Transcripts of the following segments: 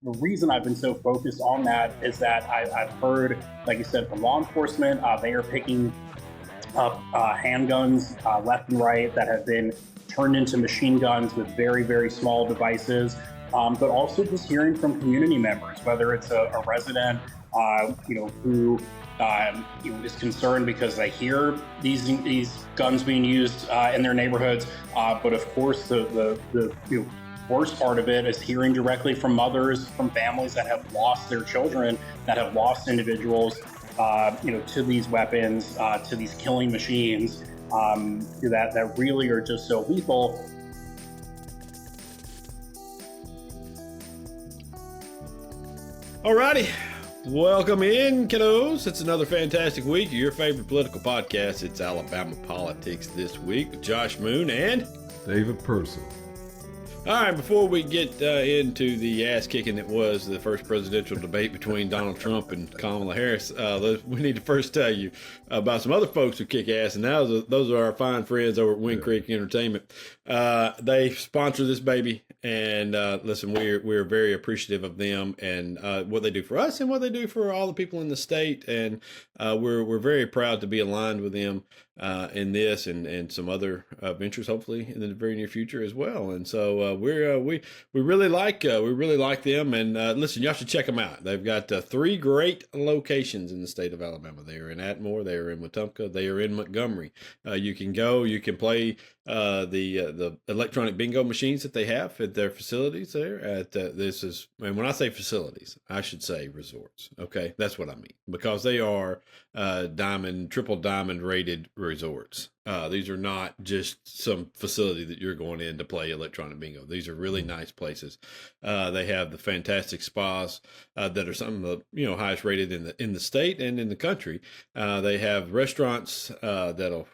the reason I've been so focused on that is that I've heard, like you said, from law enforcement, they are picking up handguns left and right that have been turned into machine guns with very, very small devices. But also just hearing from community members, whether it's a resident, who is concerned because they hear these guns being used in their neighborhoods. But of course, the worst part of it is hearing directly from mothers, from families that have lost their children, that have lost individuals, to these weapons, to these killing machines that really are just so lethal. Alrighty, welcome in, kiddos. It's another fantastic week. Your favorite political podcast. It's Alabama Politics This Week with Josh Moon and David Perkins. All right, before we get into the ass kicking that was the first presidential debate between Donald Trump and Kamala Harris, we need to first tell you about some other folks who kick ass, and those are our fine friends over at Wind Creek Entertainment. They sponsor this baby, and listen, we're very appreciative of them and what they do for us and what they do for all the people in the state, and we're very proud to be aligned with them in this and some other ventures, hopefully in the very near future as well. And so we really like them. And listen, y'all should check them out. They've got 3 great locations in the state of Alabama. They are in Atmore, they are in Wetumpka, they are in Montgomery. You can go, you can play the electronic bingo machines that they have at their facilities there. And when I say facilities, I should say resorts. Okay, that's what I mean, because they are triple diamond rated resorts. These are not just some facility that you're going in to play electronic bingo. These are really nice places. They have the fantastic spas that are some of the highest rated in the state and in the country. They have restaurants that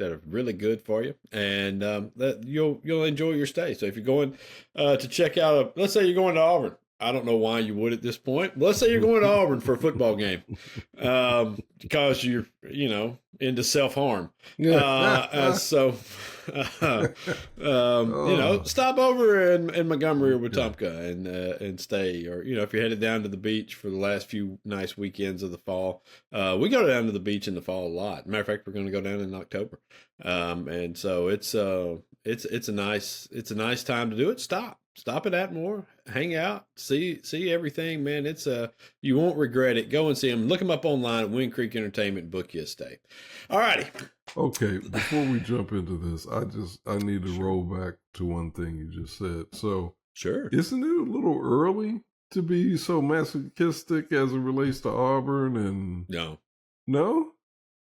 are really good for you, and that you'll enjoy your stay. So if you're going to check out let's say you're going to Auburn. I don't know why you would at this point. Let's say you're going to Auburn for a football game because you're, into self-harm. Stop over in Montgomery or Wetumpka and stay. Or, if you're headed down to the beach for the last few nice weekends of the fall. We go down to the beach in the fall a lot. Matter of fact, we're going to go down in October. And so it's a nice time to do it. Stop at Atmore, hang out, see everything, man. It's you won't regret it. Go and see them. Look them up online at Wind Creek Entertainment and book you a stay. All righty. Okay, before we jump into this, I need to roll back to one thing you just said. So, sure, isn't it a little early to be so masochistic as it relates to Auburn? And no,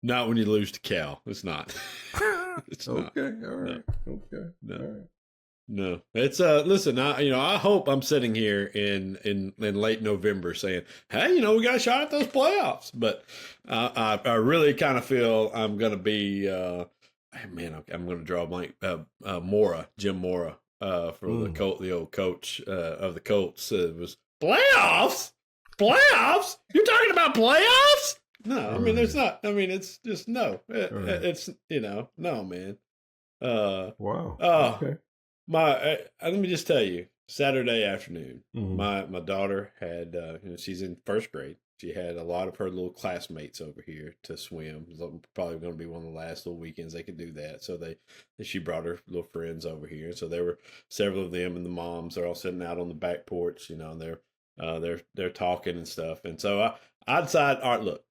not when you lose to Cal. It's not. It's okay. Not. All right. No. Okay. No. All right. No, it's listen, I hope I'm sitting here in late November saying, hey, we got a shot at those playoffs. But I really kind of feel I'm going to be, I'm going to draw a blank. Jim Mora, for the old coach of the Colts. It was playoffs. You're talking about playoffs? No, I mean, there's not. I mean, it's just no. It's no, man. Wow. Okay. Let me just tell you, Saturday afternoon, my daughter had, she's in first grade. She had a lot of her little classmates over here to swim. It was probably going to be one of the last little weekends they could do that. So she brought her little friends over here. So there were several of them, and the moms are all sitting out on the back porch. They're talking and stuff. And so I decided, all right, look,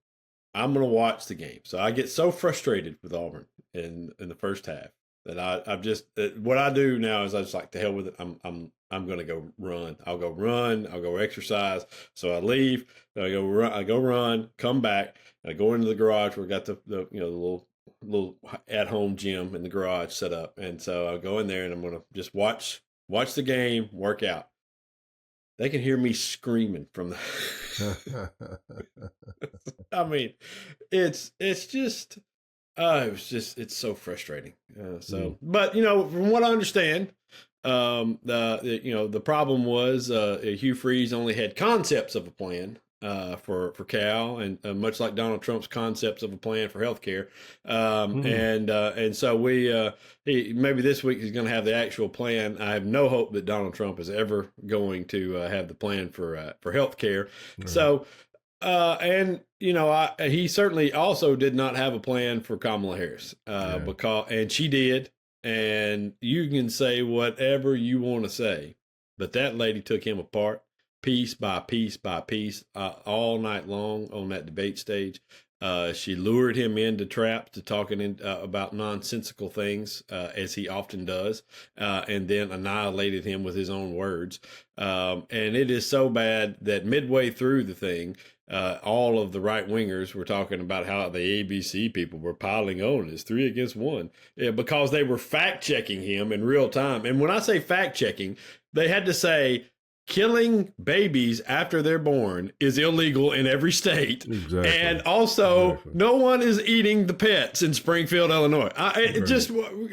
I'm going to watch the game. So I get so frustrated with Auburn in the first half that I've just what I do now is I just like, to hell with it. I'm going to go run. I'll go exercise. So I leave, I go run, come back, and I go into the garage where I got the little at-home gym in the garage set up. And so I'll go in there and I'm going to just watch the game, work out. They can hear me screaming from the I mean, it's just it's so frustrating. But from what I understand, the problem was Hugh Freeze only had concepts of a plan, for Cal, and much like Donald Trump's concepts of a plan for healthcare. And so maybe this week he's going to have the actual plan. I have no hope that Donald Trump is ever going to have the plan for healthcare. Right. So. And he certainly also did not have a plan for Kamala Harris, and she did. And you can say whatever you want to say, but that lady took him apart piece by piece by piece, all night long on that debate stage. She lured him into traps to talking about nonsensical things, as he often does, and then annihilated him with his own words. And it is so bad that midway through the thing, all of the right wingers were talking about how the ABC people were piling on. It's 3 against 1, because they were fact checking him in real time. And when I say fact checking, they had to say, killing babies after they're born is illegal in every state. Exactly. And also, no one is eating the pets in Springfield, Illinois.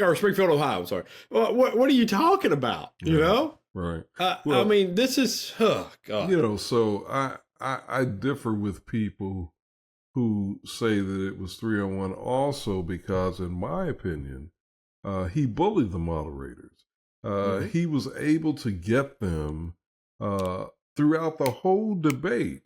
Or Springfield, Ohio, I'm sorry. What are you talking about? You know? Right. I mean, this is, oh, God. So I differ with people who say that it was 3-on-1 also because, in my opinion, he bullied the moderators. He was able to get them throughout the whole debate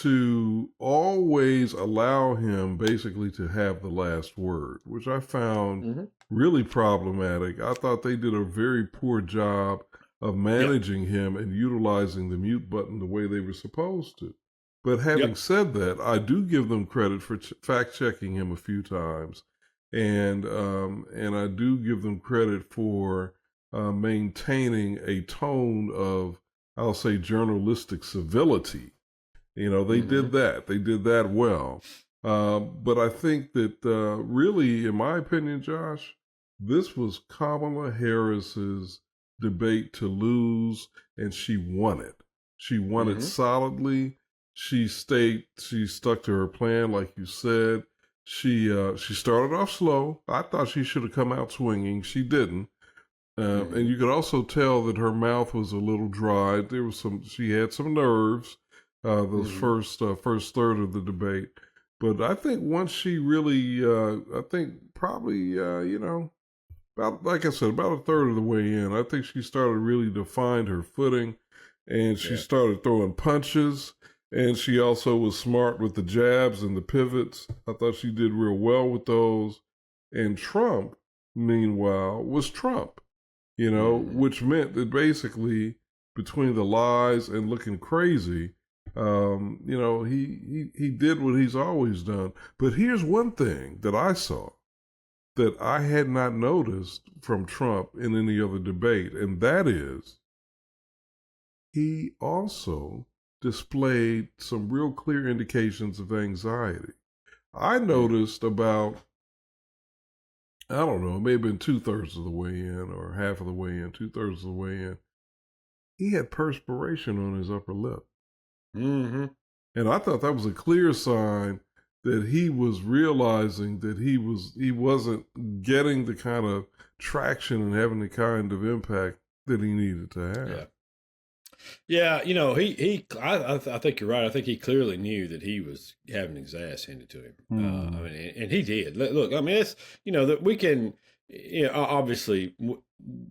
to always allow him basically to have the last word, which I found really problematic. I thought they did a very poor job of managing him and utilizing the mute button the way they were supposed to. But having said that, I do give them credit for fact-checking him a few times, and I do give them credit for maintaining a tone of, I'll say, journalistic civility. They did that. They did that well. But I think that really, in my opinion, Josh, this was Kamala Harris's debate to lose, and she won it. She won it solidly. She stuck to her plan, like you said. She started off slow. I thought she should have come out swinging. She didn't. And you could also tell that her mouth was a little dry. She had some nerves, those first third of the debate. But I think once she really, about, like I said, about a third of the way in, I think she started really to find her footing, and she started throwing punches, and she also was smart with the jabs and the pivots. I thought she did real well with those. And Trump, meanwhile, was Trump, which meant that basically between the lies and looking crazy, he did what he's always done. But here's one thing that I saw that I had not noticed from Trump in any other debate, and that is he also displayed some real clear indications of anxiety. I noticed about, I don't know, maybe 2/3 of the way in or half of the way in, 2/3 of the way in, he had perspiration on his upper lip. And I thought that was a clear sign that he was realizing that he wasn't getting the kind of traction and having the kind of impact that he needed to have. Yeah, I think you're right. I think he clearly knew that he was having his ass handed to him. And he did. Look, I mean, it's, that we can, obviously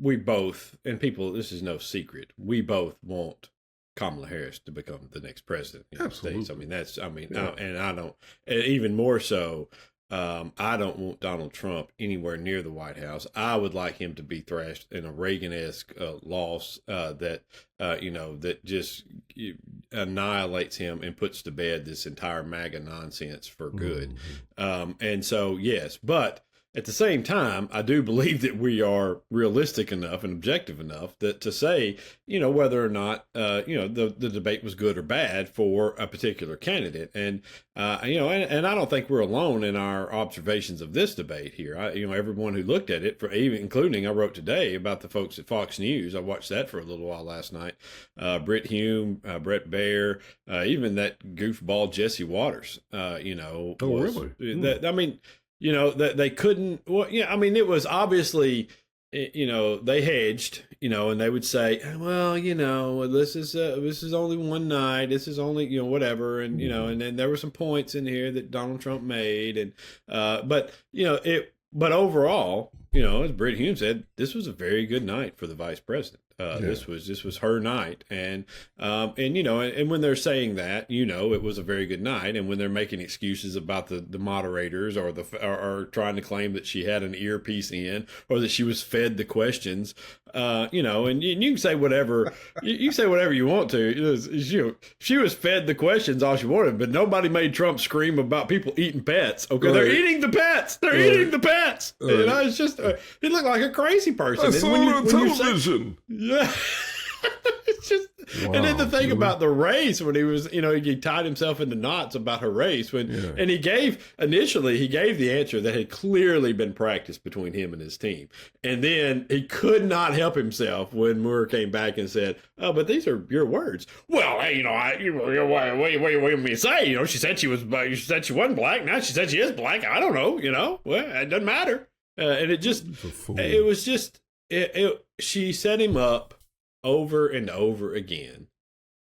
we both, and people, this is no secret, we both want Kamala Harris to become the next president of the United States. I mean, and I don't, and even more so, I don't want Donald Trump anywhere near the White House. I would like him to be thrashed in a Reagan-esque loss that just annihilates him and puts to bed this entire MAGA nonsense for good. And so, yes, but at the same time, I do believe that we are realistic enough and objective enough that to say, whether or not, the debate was good or bad for a particular candidate. And, and I don't think we're alone in our observations of this debate here. Everyone who looked at it, including I wrote today about the folks at Fox News. I watched that for a little while last night. Brit Hume, Brett Baer, even that goofball Jesse Waters, really? That, I mean, that they couldn't. Well, yeah, I mean, it was obviously they hedged, and they would say, well, this is only one night, this is only, whatever, and and then there were some points in here that Donald Trump made, and but overall, as Britt Hume said, this was a very good night for the vice president. This was her night, and when they're saying that, it was a very good night, and when they're making excuses about the moderators or trying to claim that she had an earpiece in or that she was fed the questions, and you can say whatever you can say whatever you want to. She was fed the questions all she wanted, but nobody made Trump scream about people eating pets. Okay, they're eating the pets. They're eating the pets. It's just he looked like a crazy person. I saw it on television. Yeah. It's just, wow, and then the thing about the race, when he was, he tied himself into knots about her race and he gave the answer that had clearly been practiced between him and his team. And then he could not help himself when Moore came back and said, oh, but these are your words. Well, hey, what do you want me to say? She said she wasn't black. Now she said she is black. I don't know, well, it doesn't matter. And she set him up over and over again.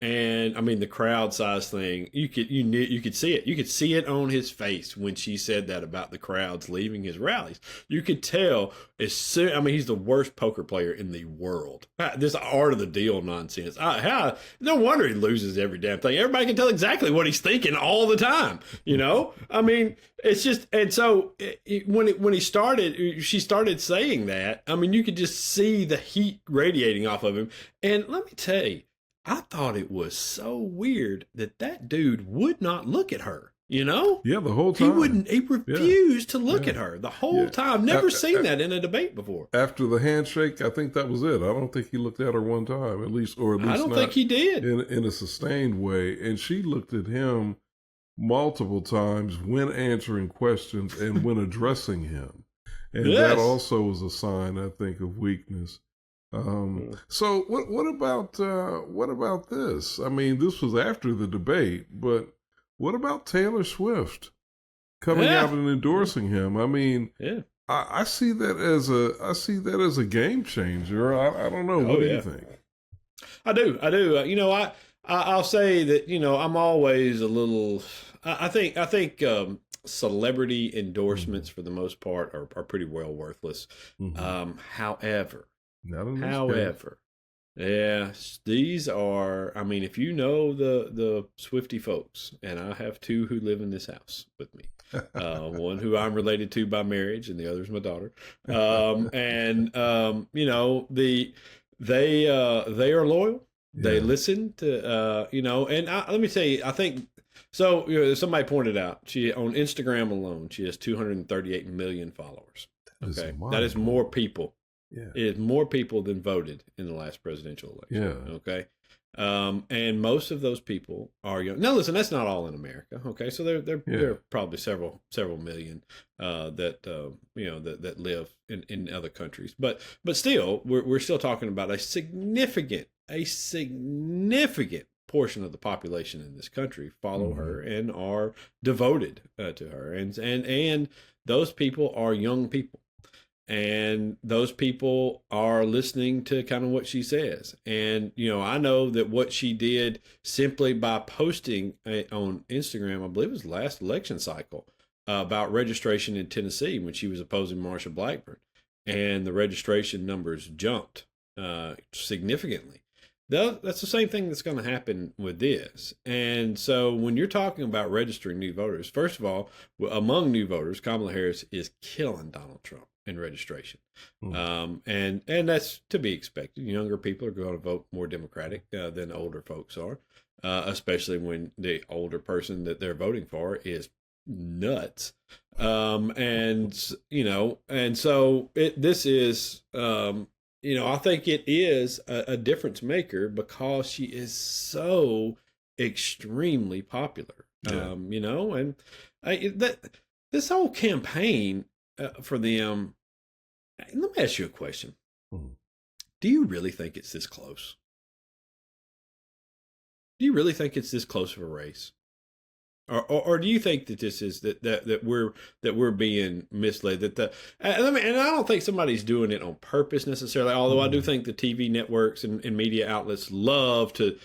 And I mean, the crowd size thing, you could see it. You could see it on his face when she said that about the crowds leaving his rallies. You could tell he's the worst poker player in the world. This art of the deal nonsense. No wonder he loses every damn thing. Everybody can tell exactly what he's thinking all the time. I mean, it's just, and so when she started saying that, I mean, you could just see the heat radiating off of him. And let me tell you, I thought it was so weird that dude would not look at her, Yeah, the whole time. He refused to look at her the whole time. Never seen that in a debate before. After the handshake, I think that was it. I don't think he looked at her one time, at least I don't think he did. In a sustained way. And she looked at him multiple times when answering questions and when addressing him. And that also was a sign, I think, of weakness. So what about this? I mean, this was after the debate, but what about Taylor Swift coming out and endorsing him? I mean, I see that as a game changer. I don't know. What do you think? I do. I'll say that, I'm always a little, I think celebrity endorsements for the most part are pretty well worthless. However, these are, I mean, if you know the Swiftie folks, and I have two who live in this house with me, one who I'm related to by marriage and the other's my daughter. They are loyal. They listen to, and let me tell you, I think, so somebody pointed out, on Instagram alone, she has 238 million followers. Okay. That is more people. Yeah. It is more people than voted in the last presidential election. Yeah. Okay. And most of those people are young. Now, listen, that's not all in America. Okay. So there are probably several million that live in other countries. But still, we're still talking about a significant portion of the population in this country follow her and are devoted to her. And those people are young people. And those people are listening to kind of what she says. And, I know that what she did simply by posting on Instagram, I believe it was last election cycle, about registration in Tennessee when she was opposing Marsha Blackburn. And the registration numbers jumped significantly. That's the same thing that's going to happen with this. And so when you're talking about registering new voters, first of all, among new voters, Kamala Harris is killing Donald Trump in registration. And that's to be expected. Younger people are going to vote more Democratic than older folks are, especially when the older person that they're voting for is nuts. And so this is, I think it is a difference maker because she is so extremely popular. And this whole campaign for them. Let me ask you a question. Do you really think it's this close? Do you really think it's this close of a race? Or do you think that this is that we're being misled? And I don't think somebody's doing it on purpose necessarily. Although I do think the TV networks and media outlets love to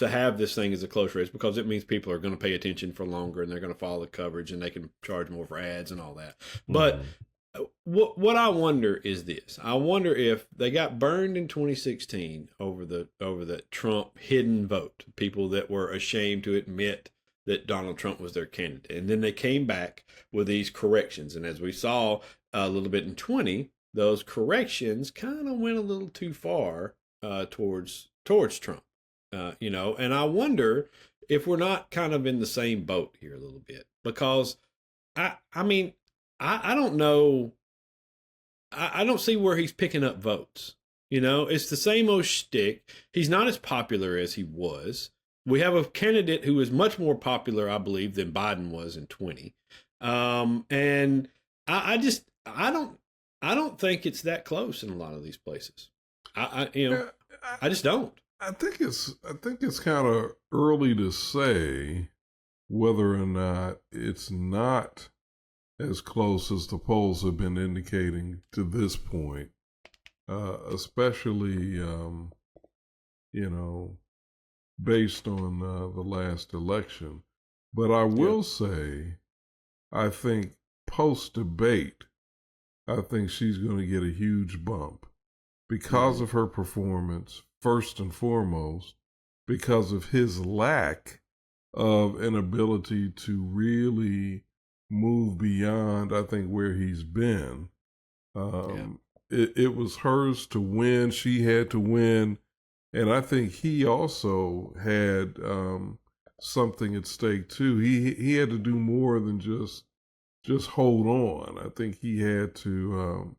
have this thing as a close race, because it means people are going to pay attention for longer and they're going to follow the coverage and they can charge more for ads and all that. But what I wonder is this: I wonder if they got burned in 2016 over the Trump hidden vote, people that were ashamed to admit that Donald Trump was their candidate. And then they came back with these corrections. And as we saw a little bit in 20, those corrections kind of went a little too far towards Trump. And I wonder if we're not kind of in the same boat here a little bit, because I don't know. I don't see where he's picking up votes. It's the same old shtick. He's not as popular as he was. We have a candidate who is much more popular, I believe, than Biden was in 20. And I don't think it's that close in a lot of these places. I just don't. I think it's kind of early to say whether or not it's not as close as the polls have been indicating to this point, especially, based on the last election. But I will say, I think post-debate, I think she's going to get a huge bump because of her performance, first and foremost, because of his lack of an ability to really move beyond, I think, where he's been. It was hers to win. She had to win. And I think he also had something at stake too. He had to do more than just hold on. I think he had to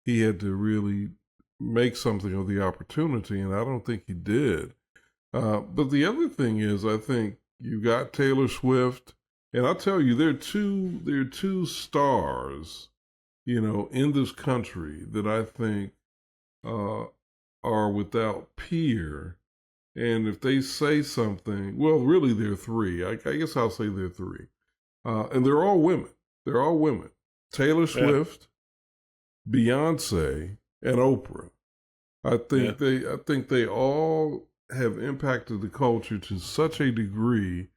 really make something of the opportunity, and I don't think he did. But the other thing is, I think you got Taylor Swift, and I'll tell you, there are two stars, in this country that I think are without peer. And if they say something, well, really there are three. I guess I'll say there are three. And they're all women. They're all women. Taylor Swift, Beyonce, and Oprah. I think they all have impacted the culture to such a degree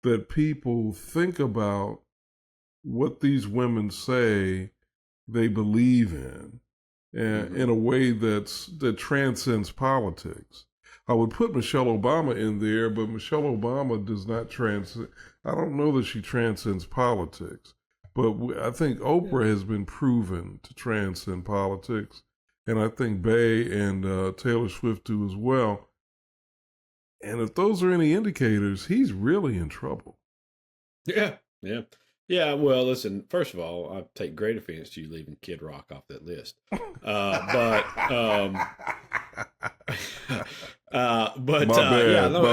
that people think about what these women say they believe in, and in a way that transcends politics. I would put Michelle Obama in there, but Michelle Obama does not transcend. I don't know that she transcends politics, but I think Oprah has been proven to transcend politics, and I think Bey and Taylor Swift do as well. And if those are any indicators, he's really in trouble. Yeah, well, listen, first of all, I take great offense to you leaving Kid Rock off that list. But my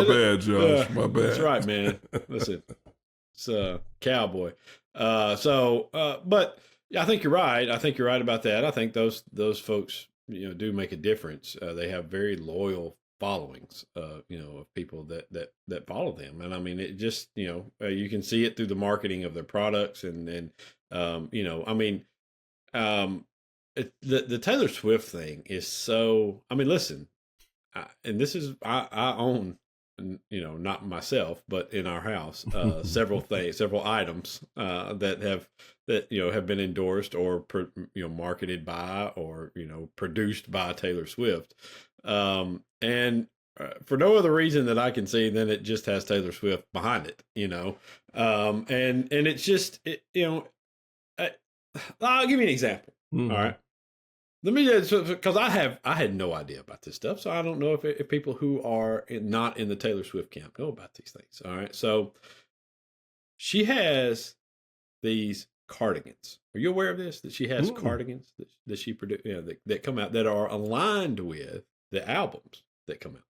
bad, Josh. My bad. That's right, man. Listen, it's a cowboy. But yeah, I think you're right. I think you're right about that. I think those folks, do make a difference. They have very loyal followings, of people that follow them. And I mean, it just, you can see it through the marketing of their products the Taylor Swift thing is so, I mean, listen, and this is, I own, not myself, but in our house, several items, that have been endorsed or, marketed by, or, produced by Taylor Swift. And for no other reason that I can see than it just has Taylor Swift behind it, and it's just, I'll give you an example. All right. Let me just, because I had no idea about this stuff. So I don't know if people who are not in the Taylor Swift camp know about these things. All right. So she has these cardigans. Are you aware of this? That she has cardigans that she produced, that come out that are aligned with the albums that come out.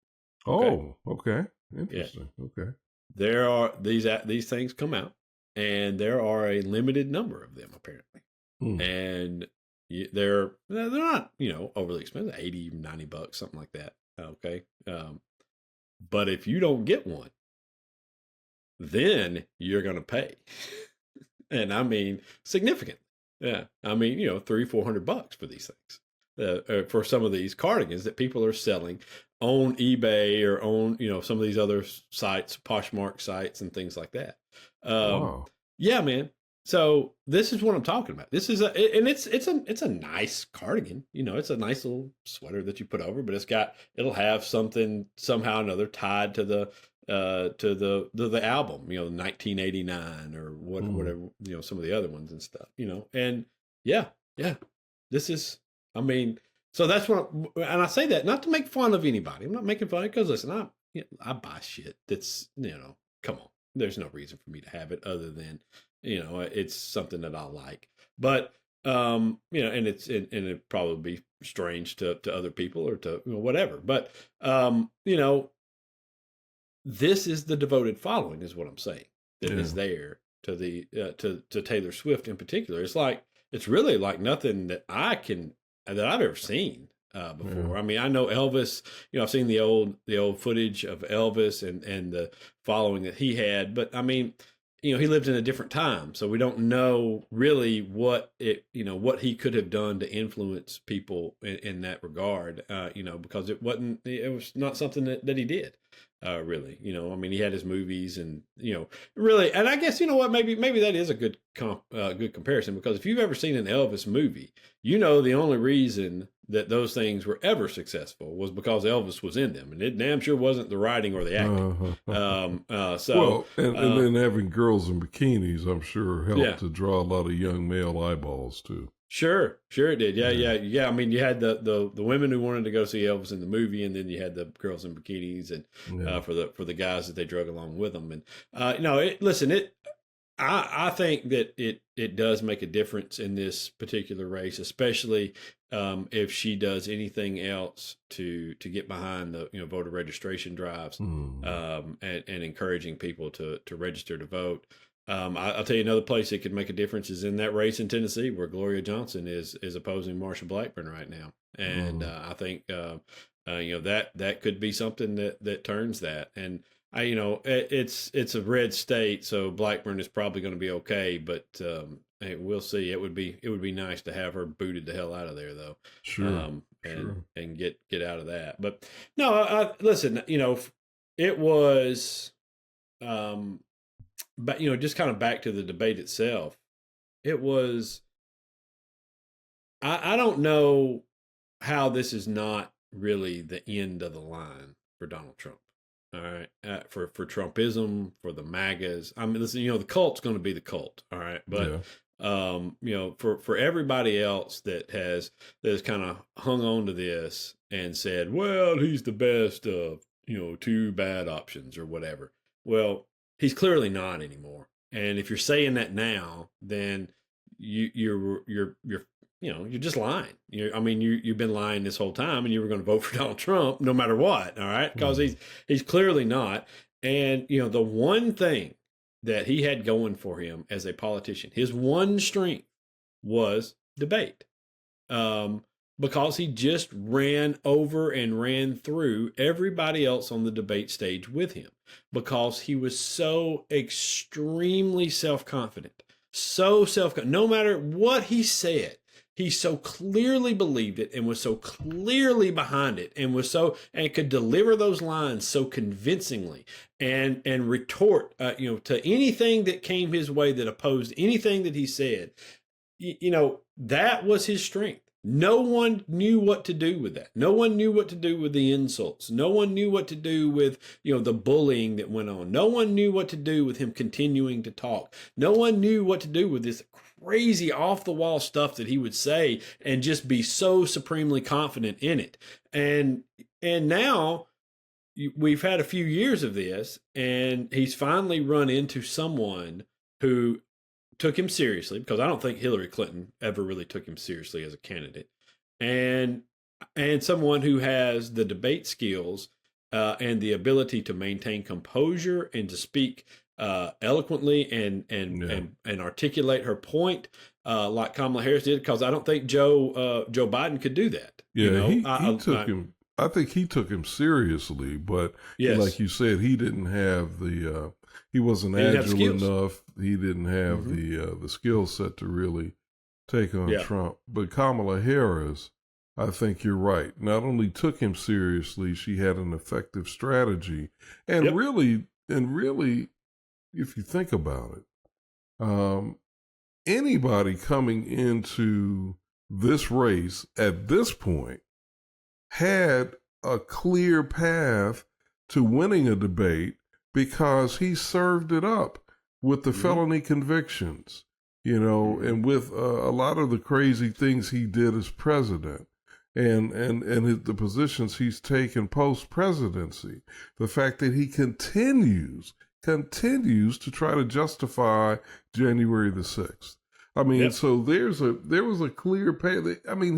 Okay? Oh, okay. Interesting. Yeah. Okay. There are these things come out, and there are a limited number of them apparently. And they're not, overly expensive, $80, $90, something like that. Okay. But if you don't get one, then you're going to pay. And I mean, significant. Yeah. I mean, $300-400 for these things, for some of these cardigans that people are selling on eBay or on, some of these other sites, Poshmark sites and things like that. Wow. Yeah, man. So this is what I'm talking about. This is it's a nice cardigan. It's a nice little sweater that you put over, but it'll have something somehow or another tied to the album, 1989 or whatever, some of the other ones and stuff, and yeah, this is, I mean, so that's what, and I say that not to make fun of anybody. I'm not making fun because listen, I buy shit that's, come on, there's no reason for me to have it other than, it's something that I like, but, and it'd probably be strange to other people or to whatever, but, this is the devoted following, is what I'm saying. That is there to the to Taylor Swift in particular. It's really like nothing that I've ever seen before. Yeah. I mean, I know Elvis. I've seen the old footage of Elvis and the following that he had, but I mean, he lived in a different time, so we don't know really what he could have done to influence people in that regard. Because it was not something that he did. Really, I mean, he had his movies and, really, and I guess, maybe that is a good comparison, because if you've ever seen an Elvis movie, the only reason that those things were ever successful was because Elvis was in them, and it damn sure wasn't the writing or the acting. And then having girls in bikinis, I'm sure helped to draw a lot of young male eyeballs too. Sure it did. Yeah. I mean, you had the women who wanted to go see Elvis in the movie, and then you had the girls in bikinis, and for the guys that they drug along with them. And I think that it does make a difference in this particular race, especially if she does anything else to get behind the voter registration drives, and encouraging people to register to vote. I'll tell you another place it could make a difference is in that race in Tennessee, where Gloria Johnson is opposing Marsha Blackburn right now, and I think that could be something that turns that. And it's a red state, so Blackburn is probably going to be okay, but hey, we'll see. It would be nice to have her booted the hell out of there, though. Sure. And get out of that. But no, listen. It was. But just kind of back to the debate itself, it was. I don't know how this is not really the end of the line for Donald Trump. All right, for Trumpism, for the MAGAs. I mean, listen, the cult's going to be the cult. All right, but for everybody else that has kind of hung on to this and said, well, he's the best of two bad options or whatever. Well, he's clearly not anymore. And if you're saying that now, then you're just lying. You've been lying this whole time, and you were going to vote for Donald Trump no matter what. All right, because he's clearly not. And the one thing that he had going for him as a politician, his one strength was debate. Because he just ran over and ran through everybody else on the debate stage with him, because he was so extremely self-confident, no matter what he said, he so clearly believed it and was so clearly behind it and could deliver those lines so convincingly and retort, to anything that came his way that opposed anything that he said. That was his strength. No one knew what to do with that. No one knew what to do with the insults. No one knew what to do with, the bullying that went on. No one knew what to do with him continuing to talk. No one knew what to do with this crazy off the wall stuff that he would say and just be so supremely confident in it. And now we've had a few years of this, and he's finally run into someone who took him seriously, because I don't think Hillary Clinton ever really took him seriously as a candidate, and someone who has the debate skills and the ability to maintain composure and to speak eloquently and articulate her point like Kamala Harris did, because I don't think Joe Biden could do that. Yeah, he took him. I think he took him seriously, but Yes. like you said, he didn't have he wasn't He didn't have agile skills. enough. He didn't have the skill set to really take on Yeah. Trump. But Kamala Harris, I think you're right, not only took him seriously, she had an effective strategy. And Yep. really, if you think about it, anybody coming into this race at this point had a clear path to winning a debate because he served it up with the felony convictions, and with a lot of the crazy things he did as president and the positions he's taken post presidency. The fact that he continues to try to justify January the 6th. I mean, so there was a clear path. I mean,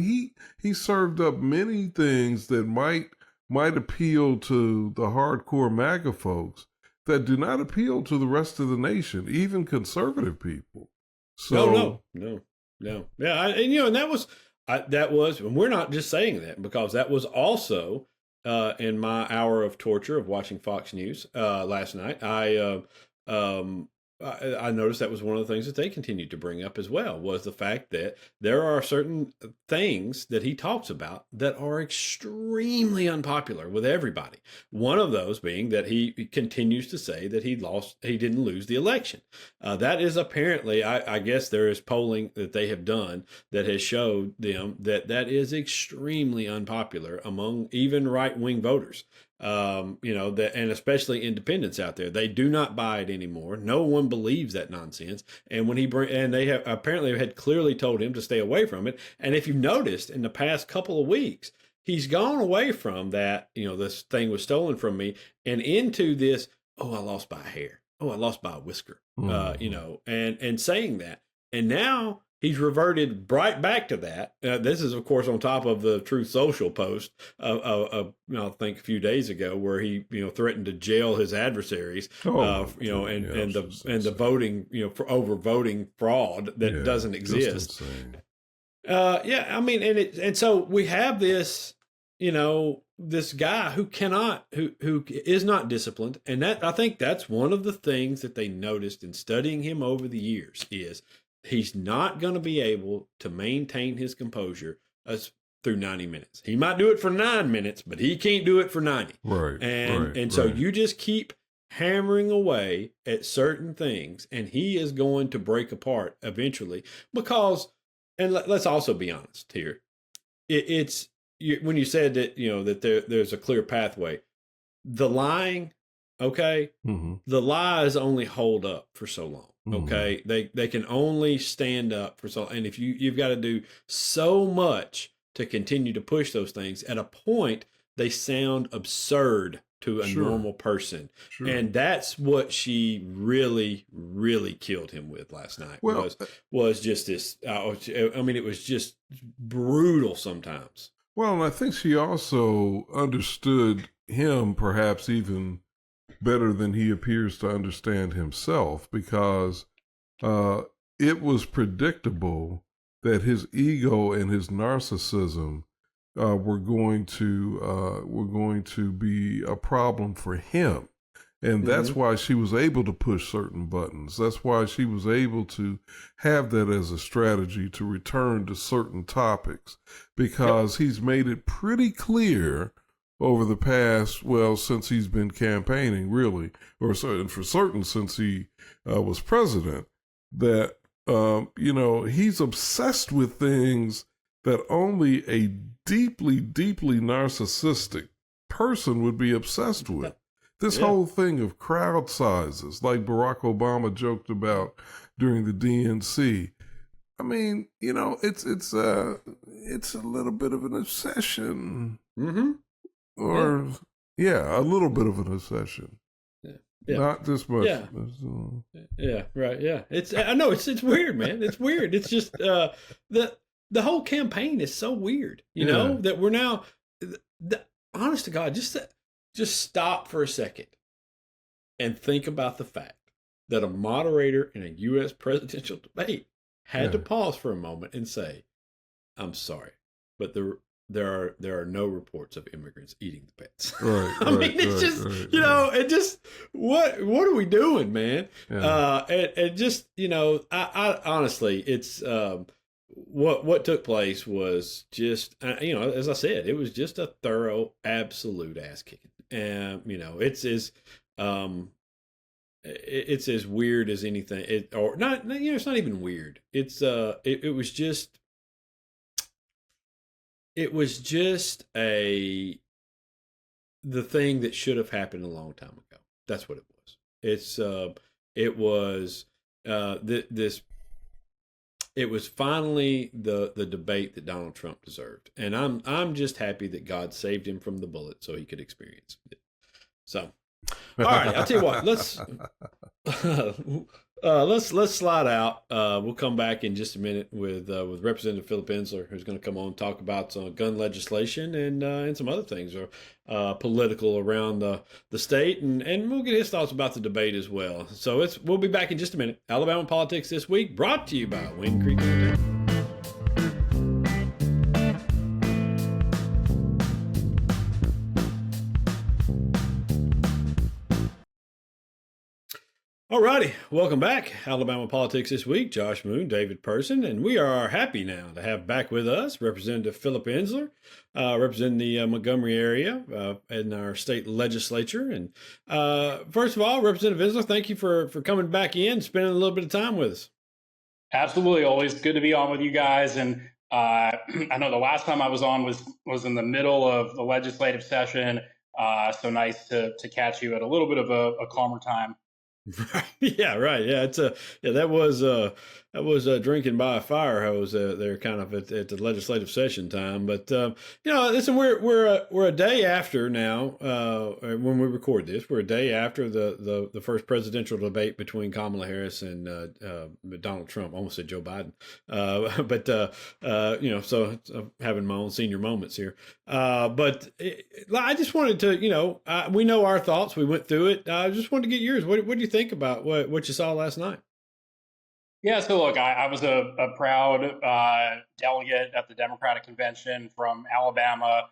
he served up many things that might appeal to the hardcore MAGA folks that do not appeal to the rest of the nation, even conservative people. So No. Yeah, and that was, and we're not just saying that because that was also in my hour of torture of watching Fox News last night. I noticed that was one of the things that they continued to bring up as well, was the fact that there are certain things that he talks about that are extremely unpopular with everybody. One of those being that he continues to say that he didn't lose the election. That is apparently, I guess there is polling that they have done that has showed them that is extremely unpopular among even right-wing voters. And especially independents out there, they do not buy it anymore. No one believes that nonsense. And when they have apparently had clearly told him to stay away from it. And if you've noticed in the past couple of weeks, he's gone away from that, this thing was stolen from me, and into this, oh, I lost by a hair. Oh, I lost by a whisker. And saying that. And now he's reverted right back to that. This is, of course, on top of the Truth Social post I think a few days ago, where he, threatened to jail his adversaries, and the voting, for over voting fraud that doesn't exist. I mean, and so we have this, this guy who is not disciplined, and that, I think that's one of the things that they noticed in studying him over the years is he's not going to be able to maintain his composure through 90 minutes. He might do it for 9 minutes, but he can't do it for 90. Right. And so you just keep hammering away at certain things, and he is going to break apart eventually because, and let's also be honest here. When you said that, that there's a clear pathway, the lying, okay, the lies only hold up for so long. Okay, they can only stand up for so, and if you've got to do so much to continue to push those things, at a point they sound absurd to a normal person, and that's what she really, really killed him with last night. Was just this. I mean, it was just brutal sometimes. Well, and I think she also understood him perhaps even better than he appears to understand himself, because it was predictable that his ego and his narcissism were going to be a problem for him. And that's why she was able to push certain buttons. That's why she was able to have that as a strategy to return to certain topics, because he's made it pretty clear over the past, since he's been campaigning, really, and for certain since he was president, that, he's obsessed with things that only a deeply, deeply narcissistic person would be obsessed with. This whole thing of crowd sizes, like Barack Obama joked about during the DNC. I mean, it's a little bit of an obsession. Or, a little bit of an obsession. Not this much. Right. I know it's weird, man. It's weird. It's just the whole campaign is so weird. That we're now. Honest to God, just stop for a second and think about the fact that a moderator in a U.S. presidential debate had to pause for a moment and say, "I'm sorry, but the there are no reports of immigrants eating the pets. Right. I mean, it's just it just what are we doing, man? Yeah. And just I honestly, it's what took place was just as I said, it was just a thorough, absolute ass kicking, and it's as weird as anything. Or not, it's not even weird. It was just the thing that should have happened a long time ago. That's what it was. It was this. It was finally the debate that Donald Trump deserved, and I'm just happy that God saved him from the bullet so he could experience it. So, all right, I'll tell you what. Let's slide out. We'll come back in just a minute with Representative Phillip Ensler, who's going to come on and talk about some gun legislation and some other things political around the state, and we'll get his thoughts about the debate as well. So we'll be back in just a minute. Alabama Politics This Week, brought to you by Wind Creek Entertainment. Alrighty, welcome back. Alabama Politics This Week. Josh Moon, David Person, and we are happy now to have back with us Representative Phillip Ensler, representing the Montgomery area in our state legislature. And first of all, Representative Ensler, thank you for coming back in, spending a little bit of time with us. Absolutely, always good to be on with you guys. And I know the last time I was on was in the middle of the legislative session, so nice to catch you at a little bit of a calmer time. Yeah, right. Yeah, that was drinking by a fire hose there, kind of at the legislative session time. But listen, we're a day after now when we record this. We're a day after the first presidential debate between Kamala Harris and Donald Trump. I almost said Joe Biden, so having my own senior moments here. But I just wanted to, we know our thoughts. We went through it. I just wanted to get yours. What do you think about what you saw last night? Yeah, so look, I was a proud delegate at the Democratic Convention from Alabama,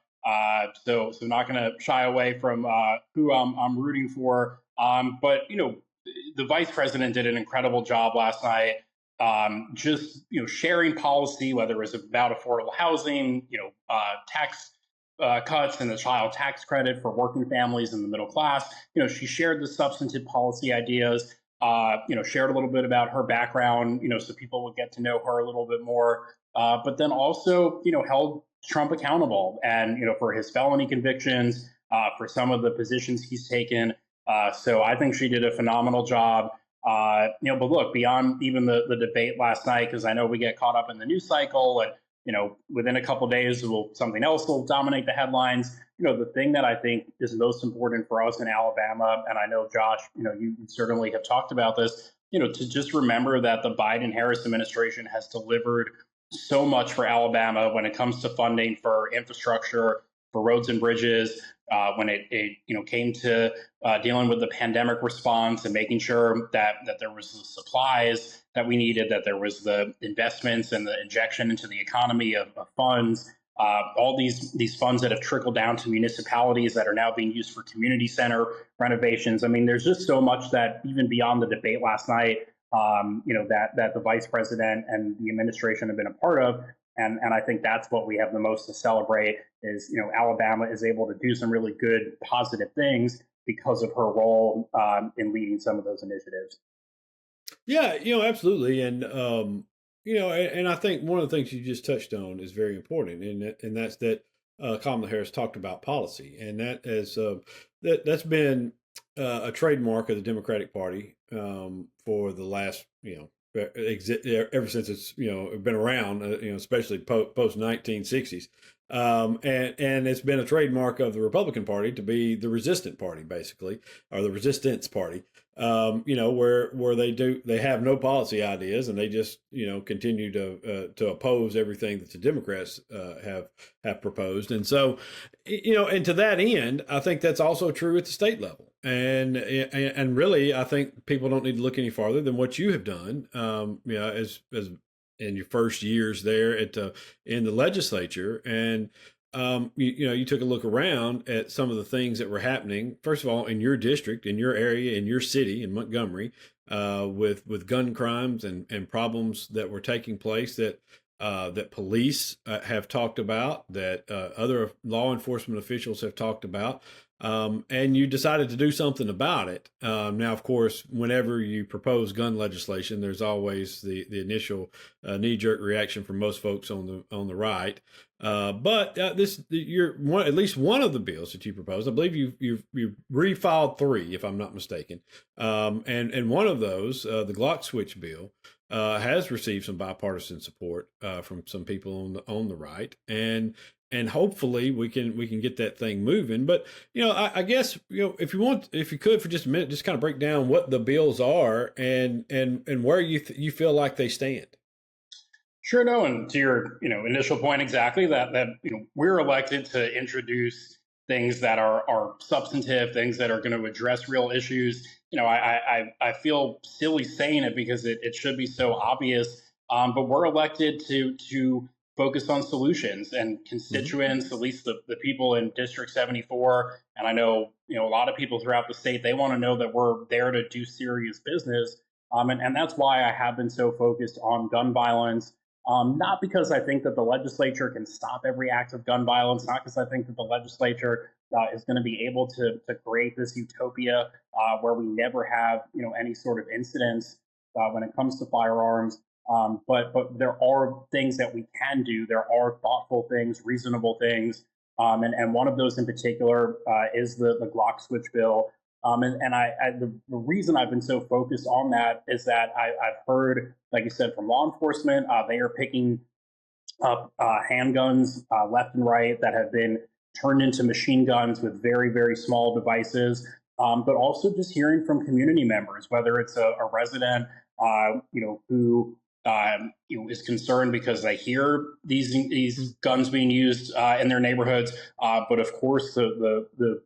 so not going to shy away from who I'm rooting for. But the vice president did an incredible job last night, just sharing policy, whether it was about affordable housing, tax cuts and the child tax credit for working families and the middle class. She shared the substantive policy ideas. Shared a little bit about her background, so people would get to know her a little bit more. But then also, held Trump accountable and, for his felony convictions, for some of the positions he's taken. So I think she did a phenomenal job. But look, beyond even the debate last night, because I know we get caught up in the news cycle and, within a couple of days, something else will dominate the headlines. The thing that I think is most important for us in Alabama, and I know, Josh, you certainly have talked about this, to just remember that the Biden-Harris administration has delivered so much for Alabama when it comes to funding for infrastructure, for roads and bridges, when it came to dealing with the pandemic response and making sure that there was the supplies that we needed, that there was the investments and the injection into the economy of funds. All these funds that have trickled down to municipalities that are now being used for community center renovations. I mean, there's just so much that even beyond the debate last night, that the vice president and the administration have been a part of. And I think that's what we have the most to celebrate is, Alabama is able to do some really good, positive things because of her role in leading some of those initiatives. Yeah, absolutely. And, and I think one of the things you just touched on is very important. And that's that Kamala Harris talked about policy. And that's been a trademark of the Democratic Party for the last, ever since it's been around, especially post 1960s, and it's been a trademark of the Republican Party to be the resistant party, basically, or the resistance party. Where they have no policy ideas and they just continue to oppose everything that the Democrats have proposed, and so and to that end, I think that's also true at the state level. And really, I think people don't need to look any farther than what you have done. As in your first years there in the legislature, and you took a look around at some of the things that were happening. First of all, in your district, in your area, in your city, in Montgomery, with gun crimes and problems that were taking place that police have talked about, that other law enforcement officials have talked about, and you decided to do something about it. Now, of course, whenever you propose gun legislation, there's always the initial knee jerk reaction from most folks on the right. But you're at least one of the bills that you proposed. I believe you've refiled three, if I'm not mistaken. And one of those, the Glock switch bill, has received some bipartisan support from some people on the right, and hopefully we can get that thing moving. But I guess if you could for just a minute, just kind of break down what the bills are and where you feel like they stand. Sure, no, and to your initial point, exactly that we're elected to introduce things that are substantive, things that are going to address real issues. I feel silly saying it because it should be so obvious, but we're elected to focus on solutions and constituents, at least the people in District 74, and I know a lot of people throughout the state. They want to know that we're there to do serious business, and that's why I have been so focused on gun violence. Not because I think that the legislature can stop every act of gun violence, not because I think that the legislature is going to be able to create this utopia where we never have any sort of incidents when it comes to firearms. But there are things that we can do. There are thoughtful things, reasonable things, and one of those in particular is the Glock switch bill. The reason I've been so focused on that is that I've heard, like you said, from law enforcement, they are picking up handguns left and right that have been turned into machine guns with very, very small devices. But also just hearing from community members, whether it's a resident, who is concerned because they hear these guns being used in their neighborhoods. But of course, the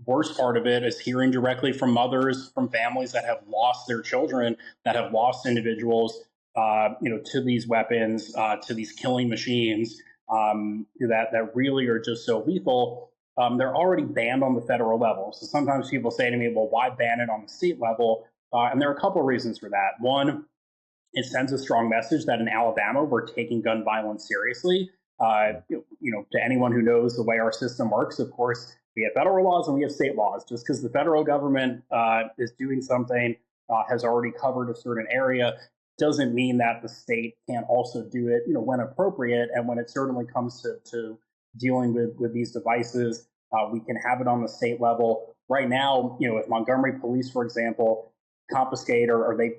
worst part of it is hearing directly from mothers, from families that have lost their children, that have lost individuals, to these weapons, to these killing machines that really are just so lethal. They're already banned on the federal level. So sometimes people say to me, well, why ban it on the state level? And there are a couple of reasons for that. One, it sends a strong message that in Alabama, we're taking gun violence seriously. To anyone who knows the way our system works, of course, we have federal laws and we have state laws. Just because the federal government is doing something, has already covered a certain area, doesn't mean that the state can't also do it, when appropriate. And when it certainly comes to dealing with these devices, we can have it on the state level. Right now, if Montgomery police, for example, confiscate or they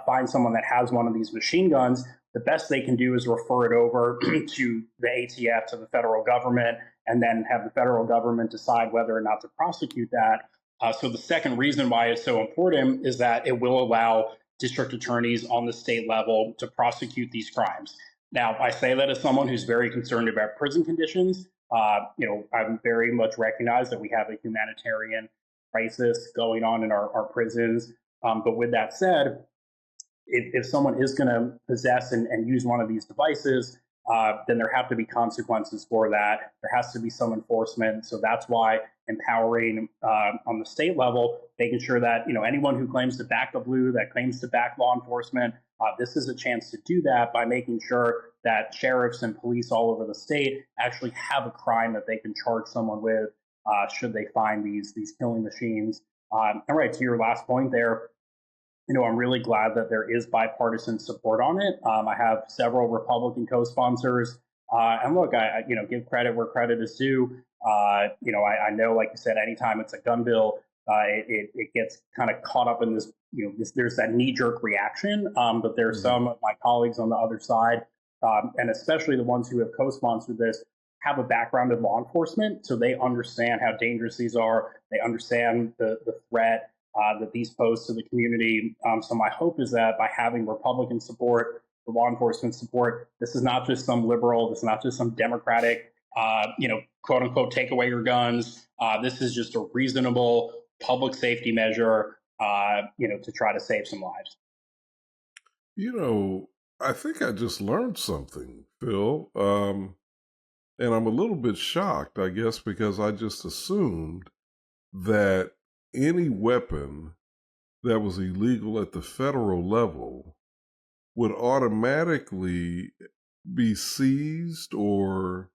find someone that has one of these machine guns, the best they can do is refer it over to the ATF, to the federal government, and then have the federal government decide whether or not to prosecute that. So the second reason why it's so important is that it will allow district attorneys on the state level to prosecute these crimes. Now, I say that as someone who's very concerned about prison conditions. I very much recognize that we have a humanitarian crisis going on in our prisons. But with that said, if someone is going to possess and use one of these devices, then there have to be consequences for that. There has to be some enforcement. So that's why empowering on the state level, making sure that anyone who claims to back the blue, that claims to back law enforcement, this is a chance to do that by making sure that sheriffs and police all over the state actually have a crime that they can charge someone with should they find these killing machines. All right, to your last point there, I'm really glad that there is bipartisan support on it. I have several Republican co-sponsors, and look, I give credit where credit is due. I know, like you said, anytime it's a gun bill, it gets kind of caught up in this. There's that knee-jerk reaction, but there's some of my colleagues on the other side, and especially the ones who have co-sponsored this, have a background in law enforcement, so they understand how dangerous these are. They understand the threat that these pose to the community. So my hope is that by having Republican support, for law enforcement support, this is not just some liberal, this is not just some Democratic, quote unquote, take away your guns. This is just a reasonable public safety measure, to try to save some lives. I think I just learned something, Phil. And I'm a little bit shocked, I guess, because I just assumed that any weapon that was illegal at the federal level would automatically be seized, or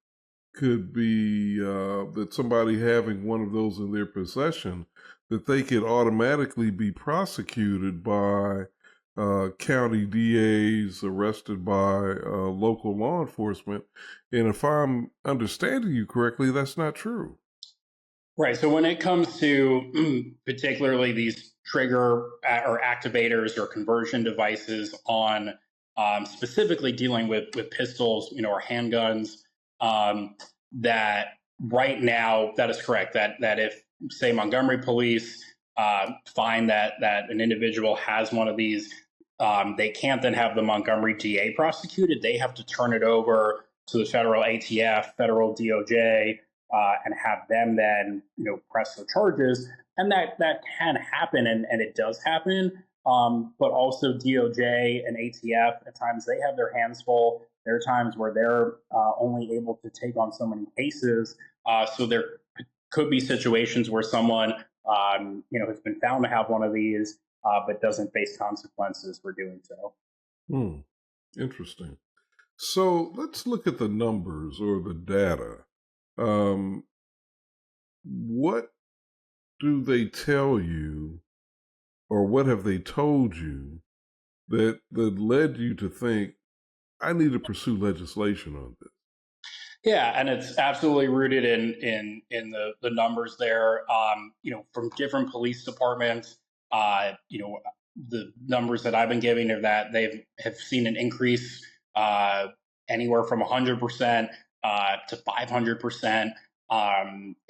could be that somebody having one of those in their possession, that they could automatically be prosecuted by county DAs, arrested by local law enforcement. And if I'm understanding you correctly, that's not true. Right. So when it comes to particularly these trigger or activators or conversion devices on specifically dealing with pistols, or handguns, that right now that is correct. That if say Montgomery police find that an individual has one of these, they can't then have the Montgomery DA prosecuted. They have to turn it over to the federal ATF, federal DOJ, and have them then press the charges, and that can happen, and it does happen. But also DOJ and ATF at times they have their hands full. There are times where they're only able to take on so many cases. So there could be situations where someone has been found to have one of these, but doesn't face consequences for doing so. Interesting. So let's look at the numbers or the data. What do they tell you, or what have they told you that led you to think I need to pursue legislation on this? Yeah, and it's absolutely rooted in the numbers there. From different police departments. The numbers that I've been giving are that they have seen an increase anywhere from 100% to 500%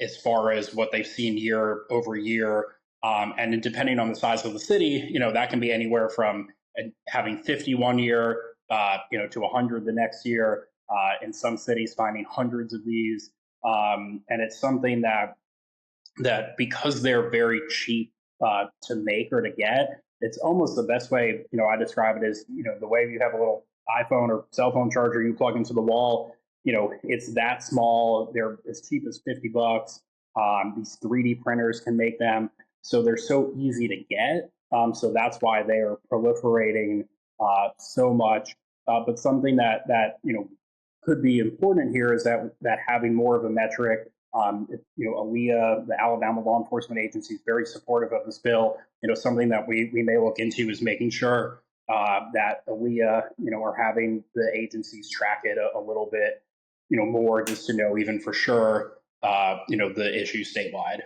as far as what they've seen year over year. And depending on the size of the city, that can be anywhere from having 51 year, to 100 the next year. In some cities, finding hundreds of these, and it's something that because they're very cheap to make or to get, it's almost the best way. I describe it as the way you have a little iPhone or cell phone charger you plug into the wall. It's that small. They're as cheap as $50. These 3D printers can make them, so they're so easy to get. So that's why they are proliferating so much. But something that could be important here is that having more of a metric. ALEA, the Alabama Law Enforcement Agency, is very supportive of this bill. Something that we may look into is making sure that ALEA, are having the agencies track it a little bit, more, just to know even for sure, the issue statewide.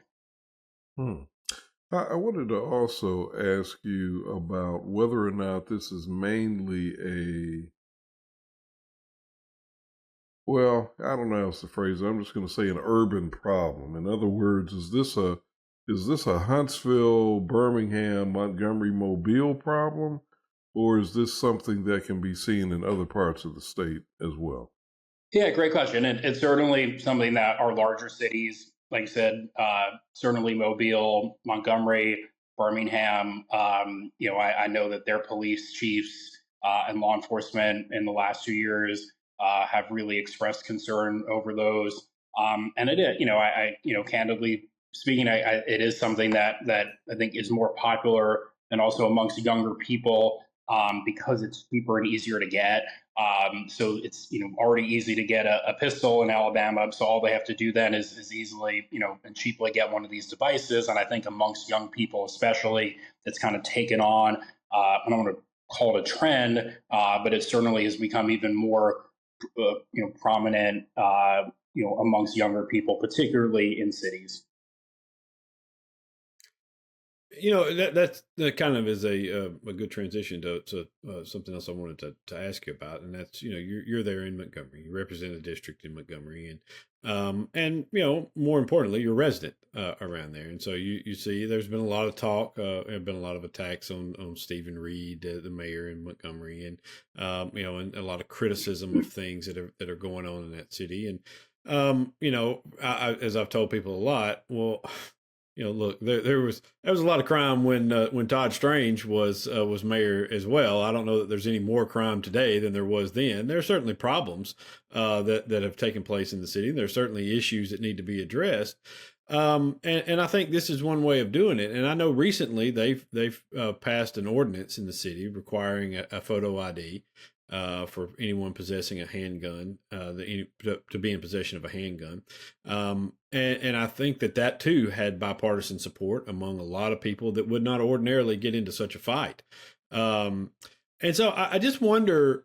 I wanted to also ask you about whether or not this is mainly well, I don't know how to phrase it. I'm just going to say an urban problem. In other words, is this a Huntsville, Birmingham, Montgomery, Mobile problem, or is this something that can be seen in other parts of the state as well? Yeah, great question. It's certainly something that our larger cities, like you said, certainly Mobile, Montgomery, Birmingham. I know that their police chiefs and law enforcement in the last 2 years have really expressed concern over those. And it is, candidly speaking, it is something that I think is more popular and also amongst younger people because it's cheaper and easier to get. So it's already easy to get a pistol in Alabama. So all they have to do then is easily and cheaply get one of these devices. And I think amongst young people, especially, it's kind of taken on. I don't want to call it a trend, but it certainly has become even more prominent, amongst younger people, particularly in cities. That kind of is a good transition to something else I wanted to ask you about, and that's you're there in Montgomery, you represent a district in Montgomery, and more importantly, you're a resident around there, and so you see there's been a lot of talk, there have been a lot of attacks on Stephen Reed, the mayor in Montgomery, and and a lot of criticism of things that are going on in that city, and as I've told people a lot, well, look, there was a lot of crime when Todd Strange was mayor as well. I don't know that there's any more crime today than there was then. There are certainly problems that have taken place in the city. There are certainly issues that need to be addressed. And I think this is one way of doing it. And I know recently they've passed an ordinance in the city requiring a photo ID for anyone possessing a handgun, to be in possession of a handgun. And I think that too had bipartisan support among a lot of people that would not ordinarily get into such a fight. And so I just wonder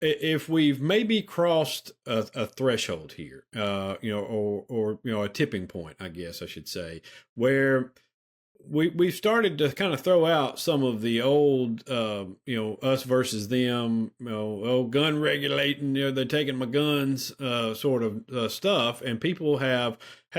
if we've maybe crossed a threshold here, or a tipping point, I guess I should say, where we've started to kind of throw out some of the old, us versus them, gun regulating, they're taking my guns, sort of stuff. And people have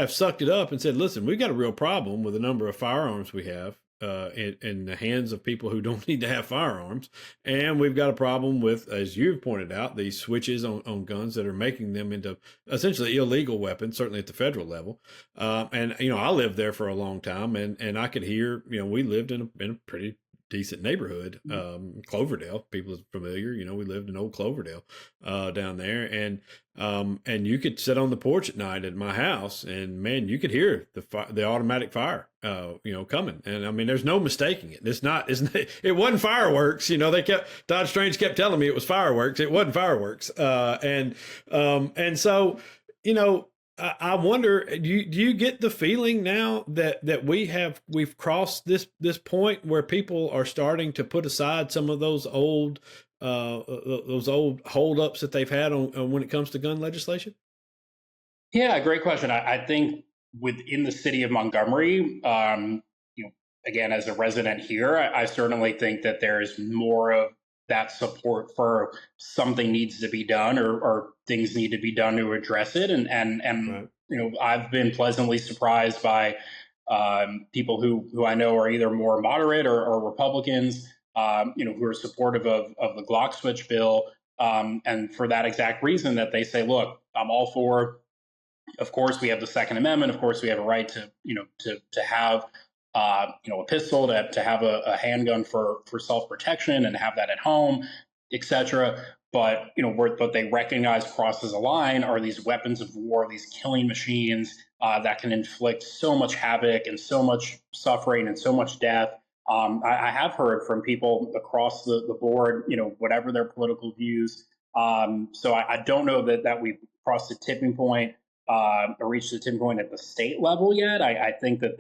sucked it up and said, listen, we've got a real problem with the number of firearms we have in the hands of people who don't need to have firearms. And we've got a problem with, as you've pointed out, these switches on guns that are making them into essentially illegal weapons, certainly at the federal level. And I lived there for a long time, and I could hear, we lived in a pretty decent neighborhood, Cloverdale. People are familiar, we lived in old Cloverdale down there, and you could sit on the porch at night at my house, and man, you could hear the automatic fire coming. And I mean, there's no mistaking it. It wasn't fireworks. Todd Strange kept telling me it was fireworks. It wasn't fireworks. And so, I wonder, do you get the feeling now that we've crossed this point where people are starting to put aside some of those old holdups that they've had on when it comes to gun legislation? Yeah, great question. I think within the city of Montgomery, again, as a resident here, I certainly think that there's more of that support for something needs to be done, or things need to be done to address it. And right. I've been pleasantly surprised by people who I know are either more moderate or Republicans, who are supportive of the Glock switch bill. And for that exact reason, that they say, look, I'm all for, of course, we have the Second Amendment. Of course, we have a right to have a pistol, to have a handgun for self-protection and have that at home, etc. But what they recognize crosses a line are these weapons of war, these killing machines that can inflict so much havoc and so much suffering and so much death. I have heard from people across the board, whatever their political views. So I don't know that we've crossed the tipping point or reached the tipping point at the state level yet. I think that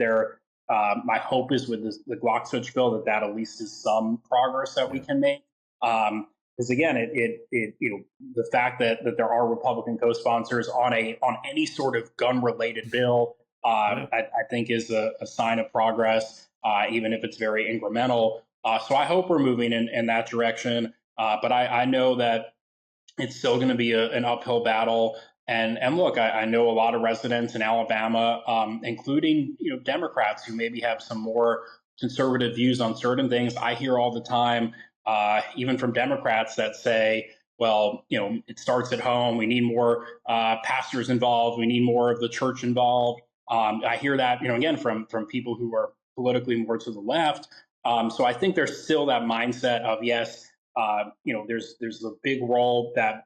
my hope is with the Glock switch bill that at least is some progress that we can make. Because again, the fact that there are Republican co-sponsors on any sort of gun-related bill, I think is a sign of progress, even if it's very incremental. So I hope we're moving in that direction. But I know that it's still going to be an uphill battle. And look, I know a lot of residents in Alabama, including Democrats who maybe have some more conservative views on certain things. I hear all the time, even from Democrats, that say, well, it starts at home. We need more pastors involved. We need more of the church involved. I hear that, again, from people who are politically more to the left. So I think there's still that mindset of, yes, there's a big role that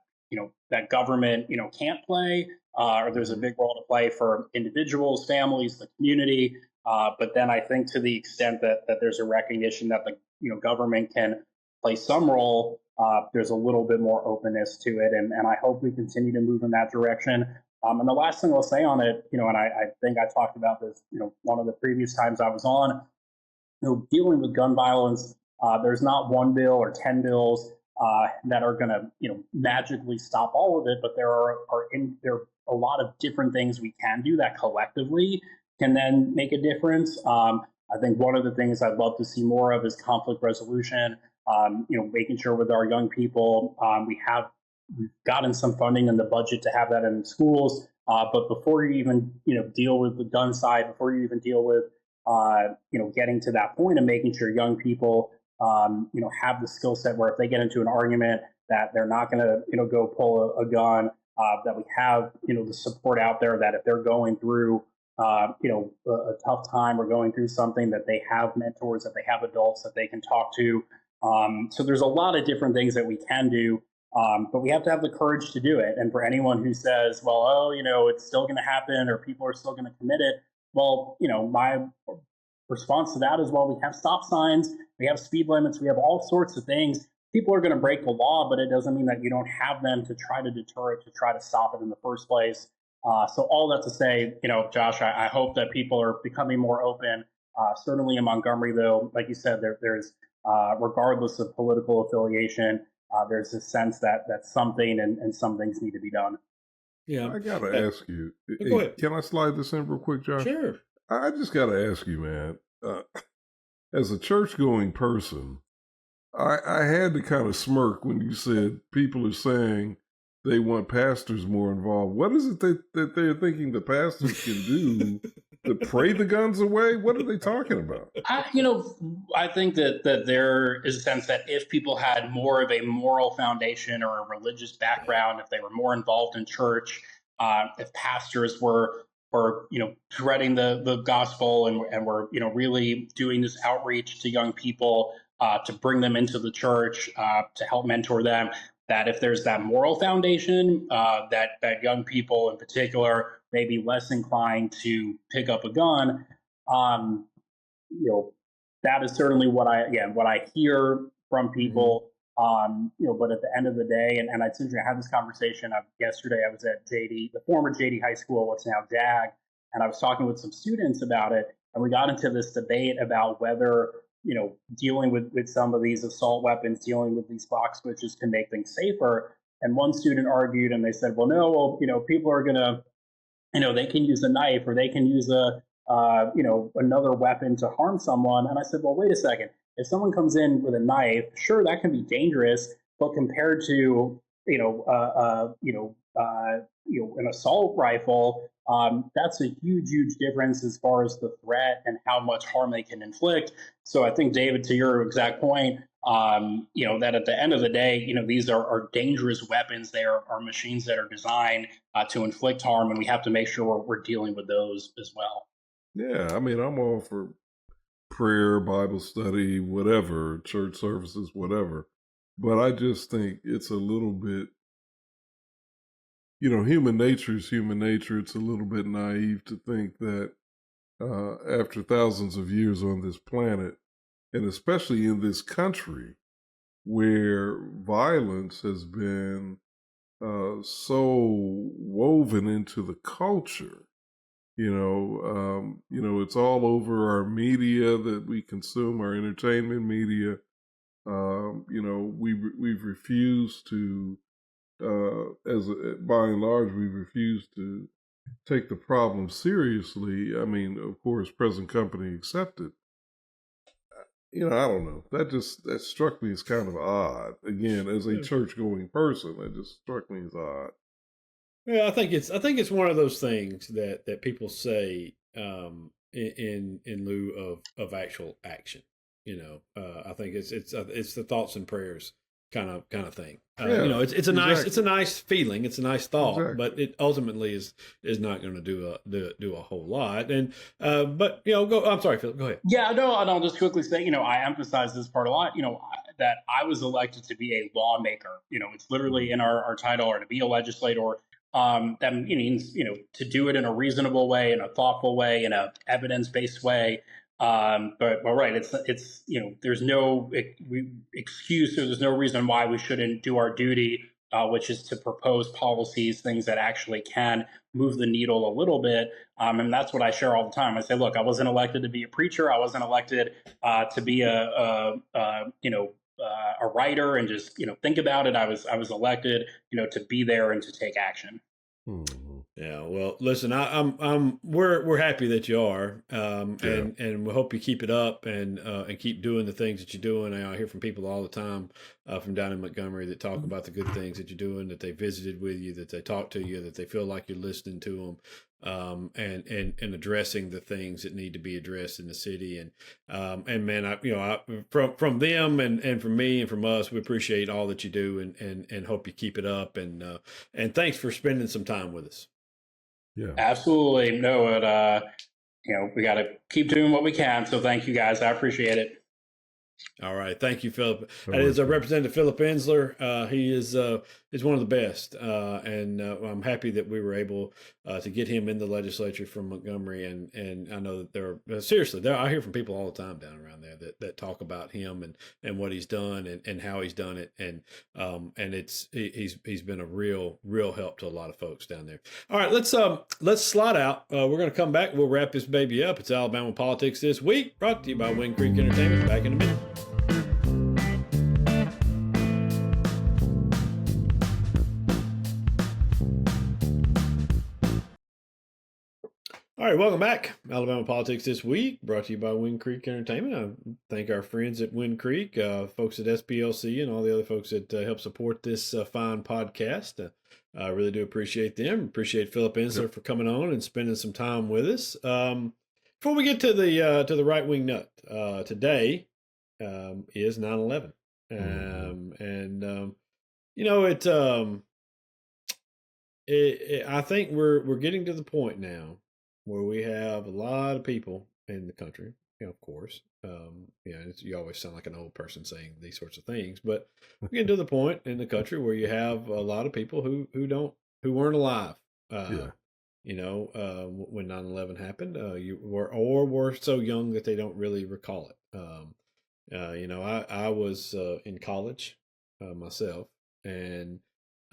that government, can't play, or there's a big role to play for individuals, families, the community. But then I think to the extent that there's a recognition that the government can play some role, there's a little bit more openness to it. And I hope we continue to move in that direction. And the last thing I'll say on it, and I think I talked about this, one of the previous times I was on, dealing with gun violence, there's not one bill or 10 bills that are going to, magically stop all of it. But there are a lot of different things we can do that collectively can then make a difference. I think one of the things I'd love to see more of is conflict resolution. Making sure with our young people, we've gotten some funding in the budget to have that in schools. But before you even, deal with the gun side, before you even deal with, getting to that point of making sure young people, have the skill set where if they get into an argument that they're not going to, go pull a gun, that we have, the support out there that if they're going through a tough time or going through something, that they have mentors, that they have adults that they can talk to. So there's a lot of different things that we can do, but we have to have the courage to do it. And for anyone who says, well, oh, it's still going to happen or people are still going to commit it, well, my response to that is, well, we have stop signs, we have speed limits, we have all sorts of things. People are going to break the law, but it doesn't mean that you don't have them to try to deter it, to try to stop it in the first place. So all that to say, Josh, I hope that people are becoming more open. Certainly in Montgomery, though, like you said, there's regardless of political affiliation, there's a sense that something and some things need to be done. Yeah, I gotta ask you. Go ahead. Can I slide this in real quick, Josh? Sure. I just gotta ask you, man. As a church-going person, I had to kind of smirk when you said people are saying they want pastors more involved. What is it that they're thinking the pastors can do to pray the guns away? What are they talking about? I think that there is a sense that if people had more of a moral foundation or a religious background, if they were more involved in church, if pastors were spreading the gospel and were really doing this outreach to young people, to bring them into the church, to help mentor them, that if there's that moral foundation, that young people in particular may be less inclined to pick up a gun. That is certainly what I hear from people. But at the end of the day, and I had this conversation yesterday. I was at the former JD High School, what's now JAG, and I was talking with some students about it, and we got into this debate about whether dealing with some of these assault weapons, dealing with these box switches can make things safer. And one student argued, and they said, well, no, people are gonna, they can use a knife or they can use another weapon to harm someone. And I said, well, wait a second. If someone comes in with a knife, sure, that can be dangerous, but compared to an assault rifle, that's a huge difference as far as the threat and how much harm they can inflict. So I think, David, to your exact point, that at the end of the day, these are dangerous weapons. They are machines that are designed to inflict harm, and we have to make sure we're dealing with those as well. Yeah, I mean, I'm all for prayer, Bible study, whatever, church services, whatever. But I just think it's a little bit, human nature is human nature. It's a little bit naive to think that after thousands of years on this planet, and especially in this country, where violence has been so woven into the culture, it's all over our media that we consume, our entertainment media. We've refused to, by and large, we've refused to take the problem seriously. I mean, of course, present company accepted. I don't know. That struck me as kind of odd. Again, as a church-going person, that just struck me as odd. Yeah, I think it's one of those things that people say in lieu of actual action. I think it's the thoughts and prayers kind of thing. It's a nice feeling, it's a nice thought, but it ultimately is not going to do a whole lot. And go. I'm sorry, Philip. Go ahead. Yeah, no, and I'll just quickly say, I emphasize this part a lot. That I was elected to be a lawmaker. It's literally in our title, or to be a legislator. That means, to do it in a reasonable way, in a thoughtful way, in a evidence-based way. But right, it's there's no excuse, or there's no reason why we shouldn't do our duty, which is to propose policies, things that actually can move the needle a little bit. And that's what I share all the time. I say, look, I wasn't elected to be a preacher. I wasn't elected to be a writer and just think about it. I was elected to be there and to take action. Yeah, well, listen, we're happy that you are, and we hope you keep it up and keep doing the things that you're doing. I hear from people all the time from down in Montgomery that talk about the good things that you're doing, that they visited with you, that they talk to you, that they feel like you're listening to them, and addressing the things that need to be addressed in the city. And man, from them and from me and from us, we appreciate all that you do, and hope you keep it up. And thanks for spending some time with us. Yeah. Absolutely. No, we got to keep doing what we can. So thank you guys. I appreciate it. All right, thank you, Philip. All That right, is Phil. Representative Phillip Ensler. He is one of the best, and I'm happy that we were able to get him in the legislature from Montgomery. And I know that seriously, I hear from people all the time down around there that talk about him and what he's done and how he's done it, and he's been a real help to a lot of folks down there. All right, let's slide out. We're going to come back. We'll wrap this baby up. It's Alabama Politics This Week, brought to you by Wind Creek Entertainment. Back in a minute. All right, welcome back. Alabama Politics This Week, brought to you by Wind Creek Entertainment. I thank our friends at Wind Creek, folks at SPLC, and all the other folks that help support this fine podcast. I really do appreciate them. Appreciate Phillip Ensler for coming on and spending some time with us. Before we get to the right wing nut, today is 9/11, and I think we're getting to the point now where we have a lot of people in the country, of course. You always sound like an old person saying these sorts of things, but we're getting to the point in the country where you have a lot of people who weren't alive. When 9/11 happened, were so young that they don't really recall it. I was in college myself, and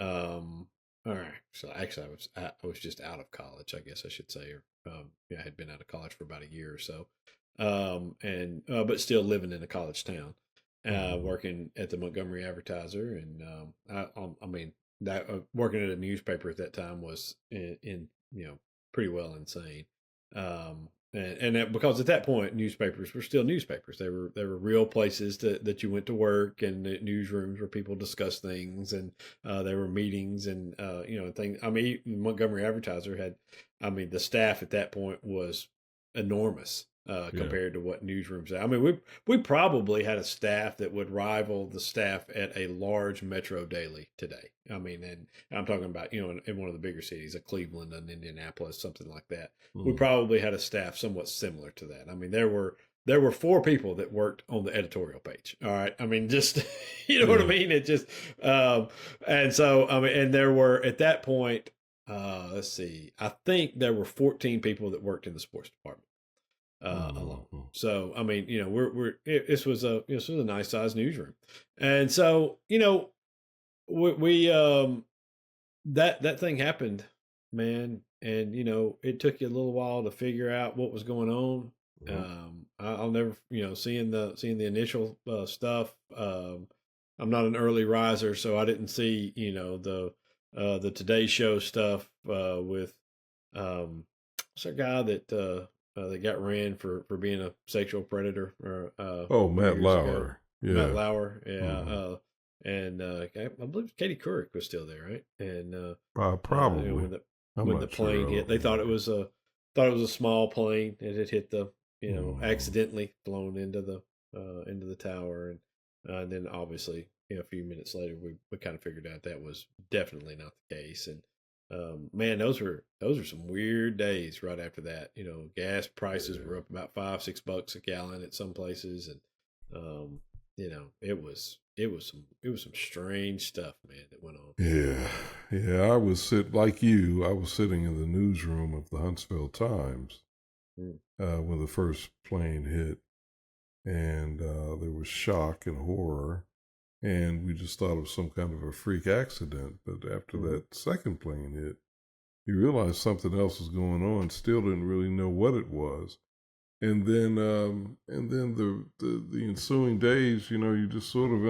all right. So actually, I was just out of college, I guess I should say, or I had been out of college for about a year or so, but still living in a college town, working at the Montgomery Advertiser, and working at a newspaper at that time was pretty well insane. Because at that point newspapers were still newspapers. They were real places that you went to work, and newsrooms where people discussed things, and there were meetings and things. I mean, Montgomery Advertiser had, the staff at that point was enormous compared to what newsrooms are. I mean, we probably had a staff that would rival the staff at a large metro daily today. I mean, and I'm talking about, in one of the bigger cities, a Cleveland, an Indianapolis, something like that. We probably had a staff somewhat similar to that. I mean, there were 4 people that worked on the editorial page. All right. I mean, just, you know what I mean? It just, and so, and there were at that point, let's see, I think there were 14 people that worked in the sports department. Alone. So this was a nice sized newsroom, and so we that thing happened, man, and it took you a little while to figure out what was going on. I'll never seeing the initial stuff. I'm not an early riser, so I didn't see the Today Show stuff with what's that guy that got ran for being a sexual predator. Matt Lauer. Yeah. Matt Lauer. Yeah. And I believe Katie Couric was still there, right? And probably when the plane hit, they thought it was a small plane. It had hit the accidentally flown into the tower, and then obviously a few minutes later we kind of figured out that was definitely not the case. And man, those were some weird days right after that. Gas prices were up about $5-6 a gallon at some places, and it was some strange stuff, man, that went on. Yeah. I was sitting in the newsroom of the Huntsville Times when the first plane hit, and there was shock and horror. And we just thought of some kind of a freak accident. But after that second plane hit, you realized something else was going on. Still didn't really know what it was. And then the ensuing days, you just sort of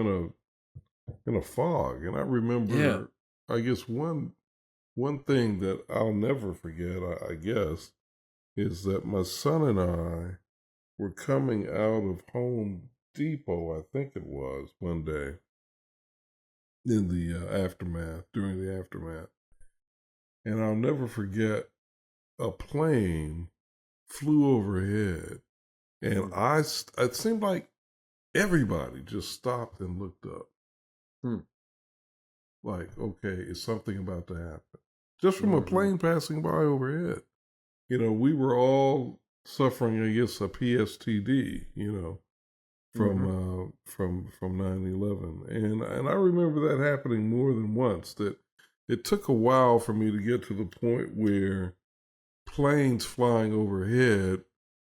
in a fog. And I remember, I guess one thing that I'll never forget, I guess, is that my son and I were coming out of Home Depot, I think it was, one day in the during the aftermath. And I'll never forget, a plane flew overhead, and it seemed like everybody just stopped and looked up. Like, okay, is something about to happen? just from a plane passing by overhead. You know, we were all suffering, I guess, a PSTD, you know, from 9/11. And I remember that happening more than once, that it took a while for me to get to the point where planes flying overhead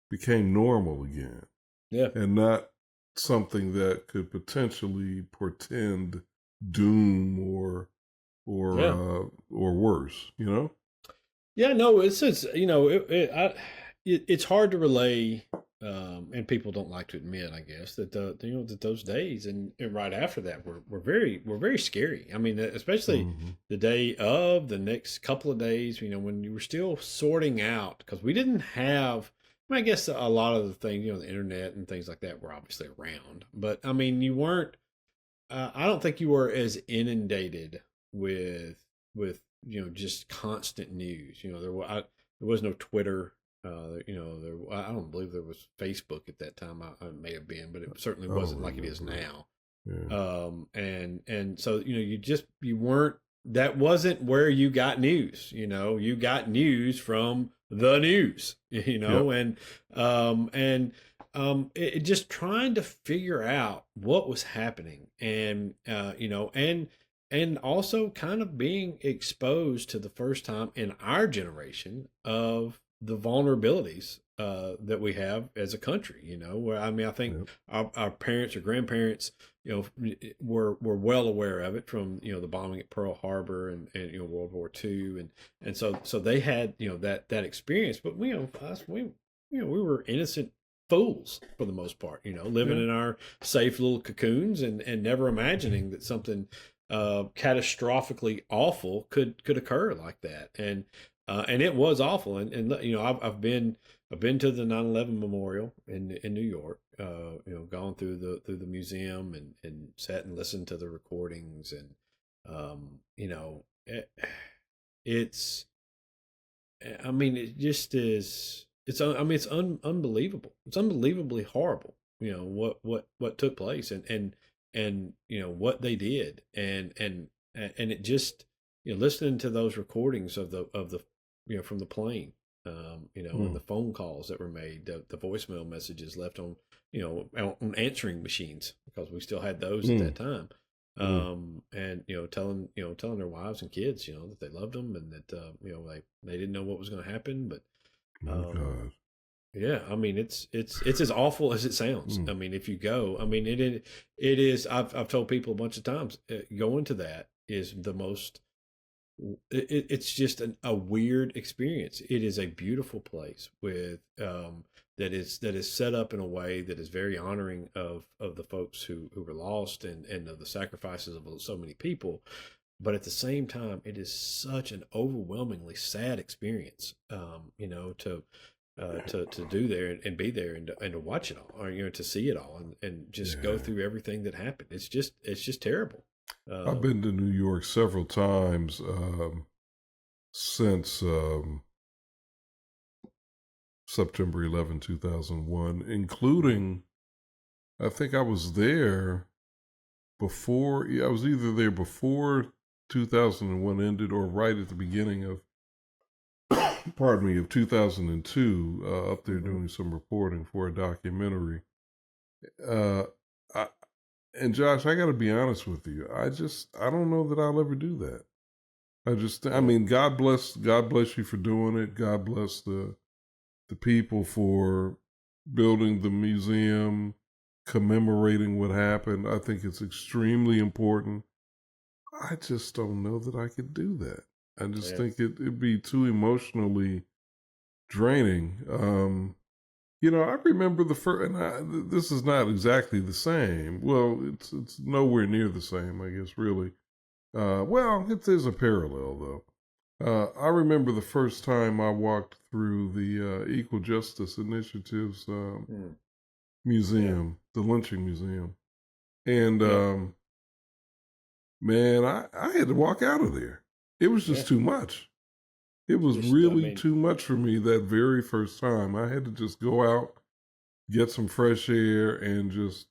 became normal again. Yeah. And not something that could potentially portend doom or worse, you know? Yeah, no, it's you know, it's hard to relay, and people don't like to admit, I guess, that that those days and right after that were very scary. I mean, especially the day of, the next couple of days, you know, when you were still sorting out, because we didn't have. I mean, I guess a lot of the things, you know, the internet and things like that were obviously around, but I mean, you weren't. I don't think you were as inundated with you know, just constant news. You know, there was no Twitter. You know, I don't believe there was Facebook at that time. I may have been, but it certainly wasn't like it is now. Yeah. And so, you know, you weren't. That wasn't where you got news. You know, you got news from the news. You know, Yep. it just trying to figure out what was happening, and you know, and also kind of being exposed to the first time in our generation of the vulnerabilities that we have as a country. You know, where I mean, I think our parents or grandparents, you know, were well aware of it from, you know, the bombing at Pearl Harbor and you know, World War II, and so they had, you know, that experience. But you know, we were innocent fools for the most part, you know, living in our safe little cocoons and never imagining that something catastrophically awful could occur like that. And it was awful. And you know, I've been to the 9/11 memorial in New York. You know, gone through the museum and sat and listened to the recordings, and you know, it's. I mean, it just is. I mean, it's unbelievable. It's unbelievably horrible. You know what took place, and you know what they did, and it just, you know, listening to those recordings of the you know, from the plane, you know, and the phone calls that were made, the voicemail messages left on, you know, on answering machines, because we still had those at that time. And you know, telling their wives and kids, you know, that they loved them, and that you know, they didn't know what was going to happen, but God. yeah, I mean, it's as awful as it sounds. I mean, if you go, I mean, it is. I've told people a bunch of times, going to that is the most. It's just a weird experience. It is a beautiful place with that is set up in a way that is very honoring of the folks who were lost, and of the sacrifices of so many people. But at the same time, it is such an overwhelmingly sad experience. You know, to do there and be there, and to watch it all, or you know, to see it all, and just go through everything that happened. It's just terrible. I've been to New York several times since September 11, 2001, including, I think I was there before, I was either there before 2001 ended or right at the beginning of, pardon me, of 2002, up there doing some reporting for a documentary. And Josh, I got to be honest with you. I don't know that I'll ever do that. I mean, God bless you for doing it. God bless the people for building the museum, commemorating what happened. I think it's extremely important. I just don't know that I could do that. I just think it'd be too emotionally draining. You know, I remember the first, and this is not exactly the same. Well, it's nowhere near the same, I guess, really. Well, it is a parallel, though. I remember the first time I walked through the Equal Justice Initiative's museum, the lynching museum. And, man, I had to walk out of there. It was just too much. It was really too much for me that very first time. I had to just go out, get some fresh air, and just,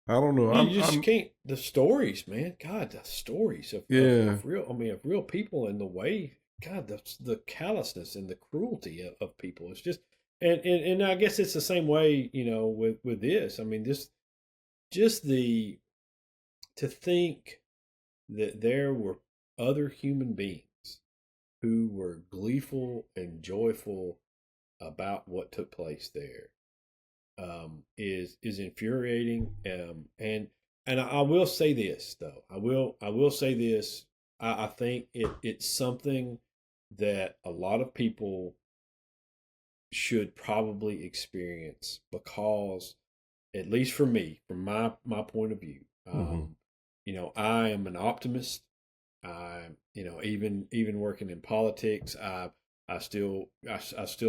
I don't know. You just can't. The stories, man. God, the stories of real. I mean, of real people, and the way God, the callousness and the cruelty of people. It's just, and I guess it's the same way, with this. I mean, just the to think that there were other human beings who were gleeful and joyful about what took place there, is infuriating. And I will say this though. I will say this. I think it's something that a lot of people should probably experience, because, at least for me, from my point of view, I am an optimist. Even working in politics, I still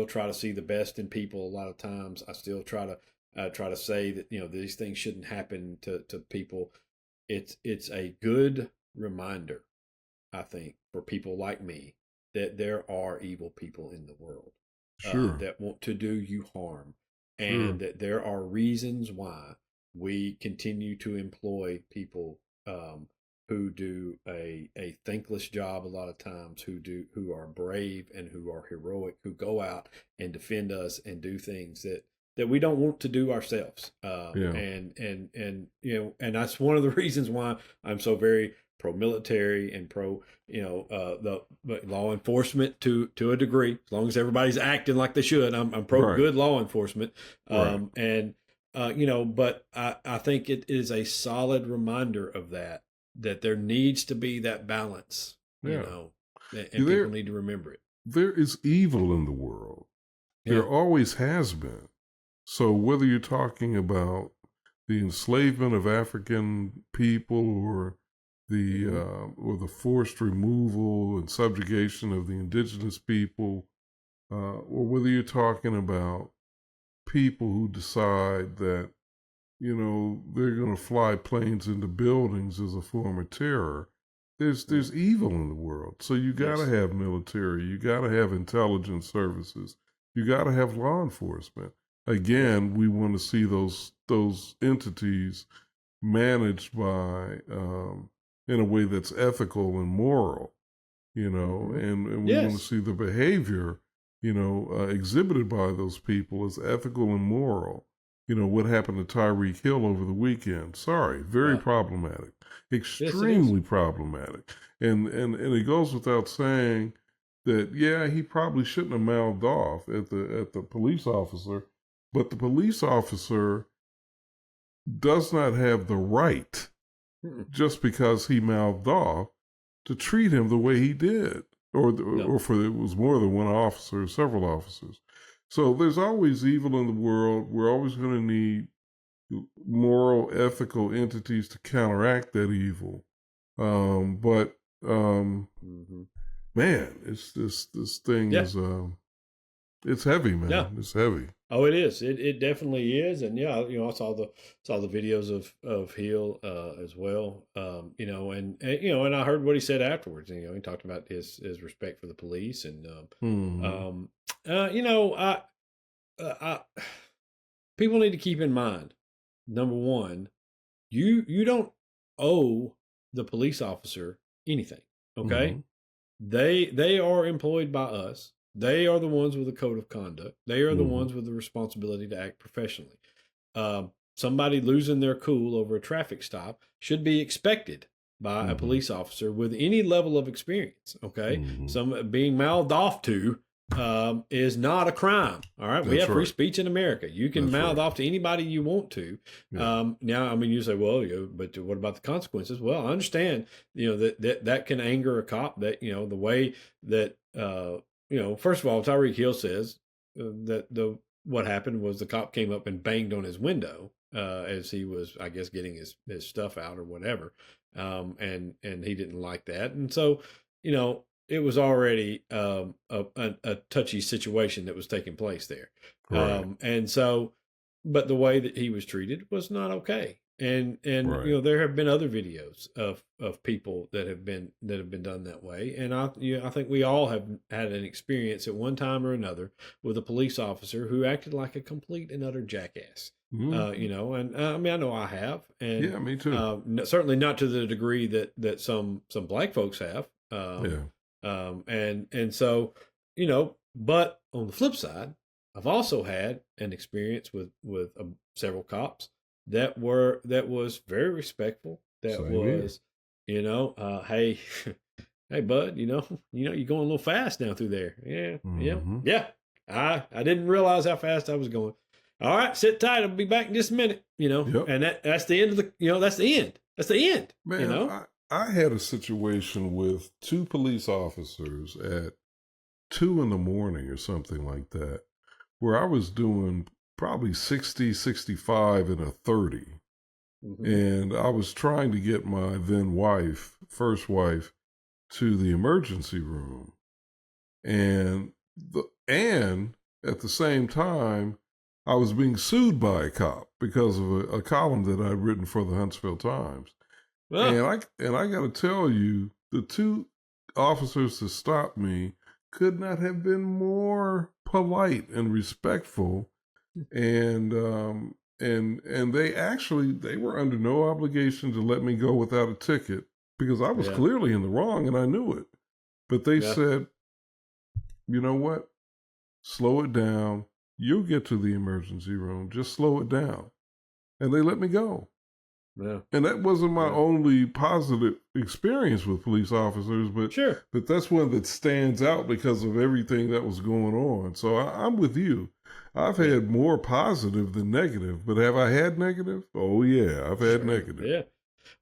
try to see the best in people. A lot of times, I still try to say that these things shouldn't happen to people. It's a good reminder, I think, for people like me, that there are evil people in the world, Sure. that want to do you harm, Sure. and that there are reasons why we continue to employ people, who do a thankless job a lot of times, who are brave and who are heroic, who go out and defend us and do things that we don't want to do ourselves. Yeah. And that's one of the reasons why I'm so very pro-military and pro, the law enforcement to a degree, as long as everybody's acting like they should. I'm pro Right. good law enforcement. Right. But I think it is a solid reminder of that there needs to be that balance, Yeah. and There- people need to remember it. There is evil in the world. Yeah. There always has been. So whether you're talking about the enslavement of African people, or the forced removal and subjugation of the indigenous people, or whether you're talking about people who decide that they're going to fly planes into buildings as a form of terror. There's evil in the world. So you got to Yes. have military, you got to have intelligence services, you got to have law enforcement. Again, we want to see those entities managed by in a way that's ethical and moral, and we want to Yes. see the behavior, exhibited by those people as ethical and moral. What happened to Tyreek Hill over the weekend? Sorry, very Right. problematic, Yes, it is. extremely problematic. And it goes without saying that, yeah, he probably shouldn't have mouthed off at the police officer, but the police officer does not have the right, just because he mouthed off, to treat him the way he did, or for it was more than one officer, several officers. So there's always evil in the world. We're always going to need moral, ethical entities to counteract that evil. But man, it's this thing is it's heavy, man. Yeah. It's heavy. Oh, it is. It definitely is. And yeah, I saw the videos of Hill as well. And I heard what he said afterwards. He talked about his respect for the police, and people need to keep in mind, number one, you don't owe the police officer anything. Okay, they are employed by us. They are the ones with a code of conduct. They are the ones with the responsibility to act professionally. Somebody losing their cool over a traffic stop should be expected by a police officer with any level of experience. Okay, some being mouthed off to is not a crime. All right, we have free speech in America. You can mouth off to anybody you want to. Now, I mean, you say, well, but what about the consequences? Well, I understand, that can anger a cop. That the way that first of all, Tyreek Hill says that what happened was the cop came up and banged on his window as he was, I guess, getting his stuff out or whatever, and he didn't like that, and so it was already a touchy situation that was taking place there, and so, but the way that he was treated was not okay. And there have been other videos of people that have been done that way, and I think we all have had an experience at one time or another with a police officer who acted like a complete and utter jackass. And I mean, I know I have, and yeah, me too. Certainly not to the degree that some black folks have. And so, but on the flip side, I've also had an experience with several cops that was very respectful. That Same was, hey, hey, bud, you're going a little fast down through there. Yeah, Mm-hmm. yeah. I didn't realize how fast I was going. All right, sit tight. I'll be back in just a minute. Yep. And that's the end of that's the end. That's the end. Man, I had a situation with two police officers at 2 in the morning or something like that, where I was doing probably 60, 65 in a 30. Mm-hmm. And I was trying to get my then first wife, to the emergency room. And at the same time, I was being sued by a cop because of a column that I'd written for the Huntsville Times. Well, And I got to tell you, the two officers that stopped me could not have been more polite and respectful, and they were under no obligation to let me go without a ticket because I was clearly in the wrong and I knew it. But they said, you know what? Slow it down. You'll get to the emergency room. Just slow it down. And they let me go. Yeah. And that wasn't my only positive experience with police officers, but that's one that stands out because of everything that was going on. So I'm with you. I've had more positive than negative, but have I had negative? Oh yeah, I've had negative. Yeah.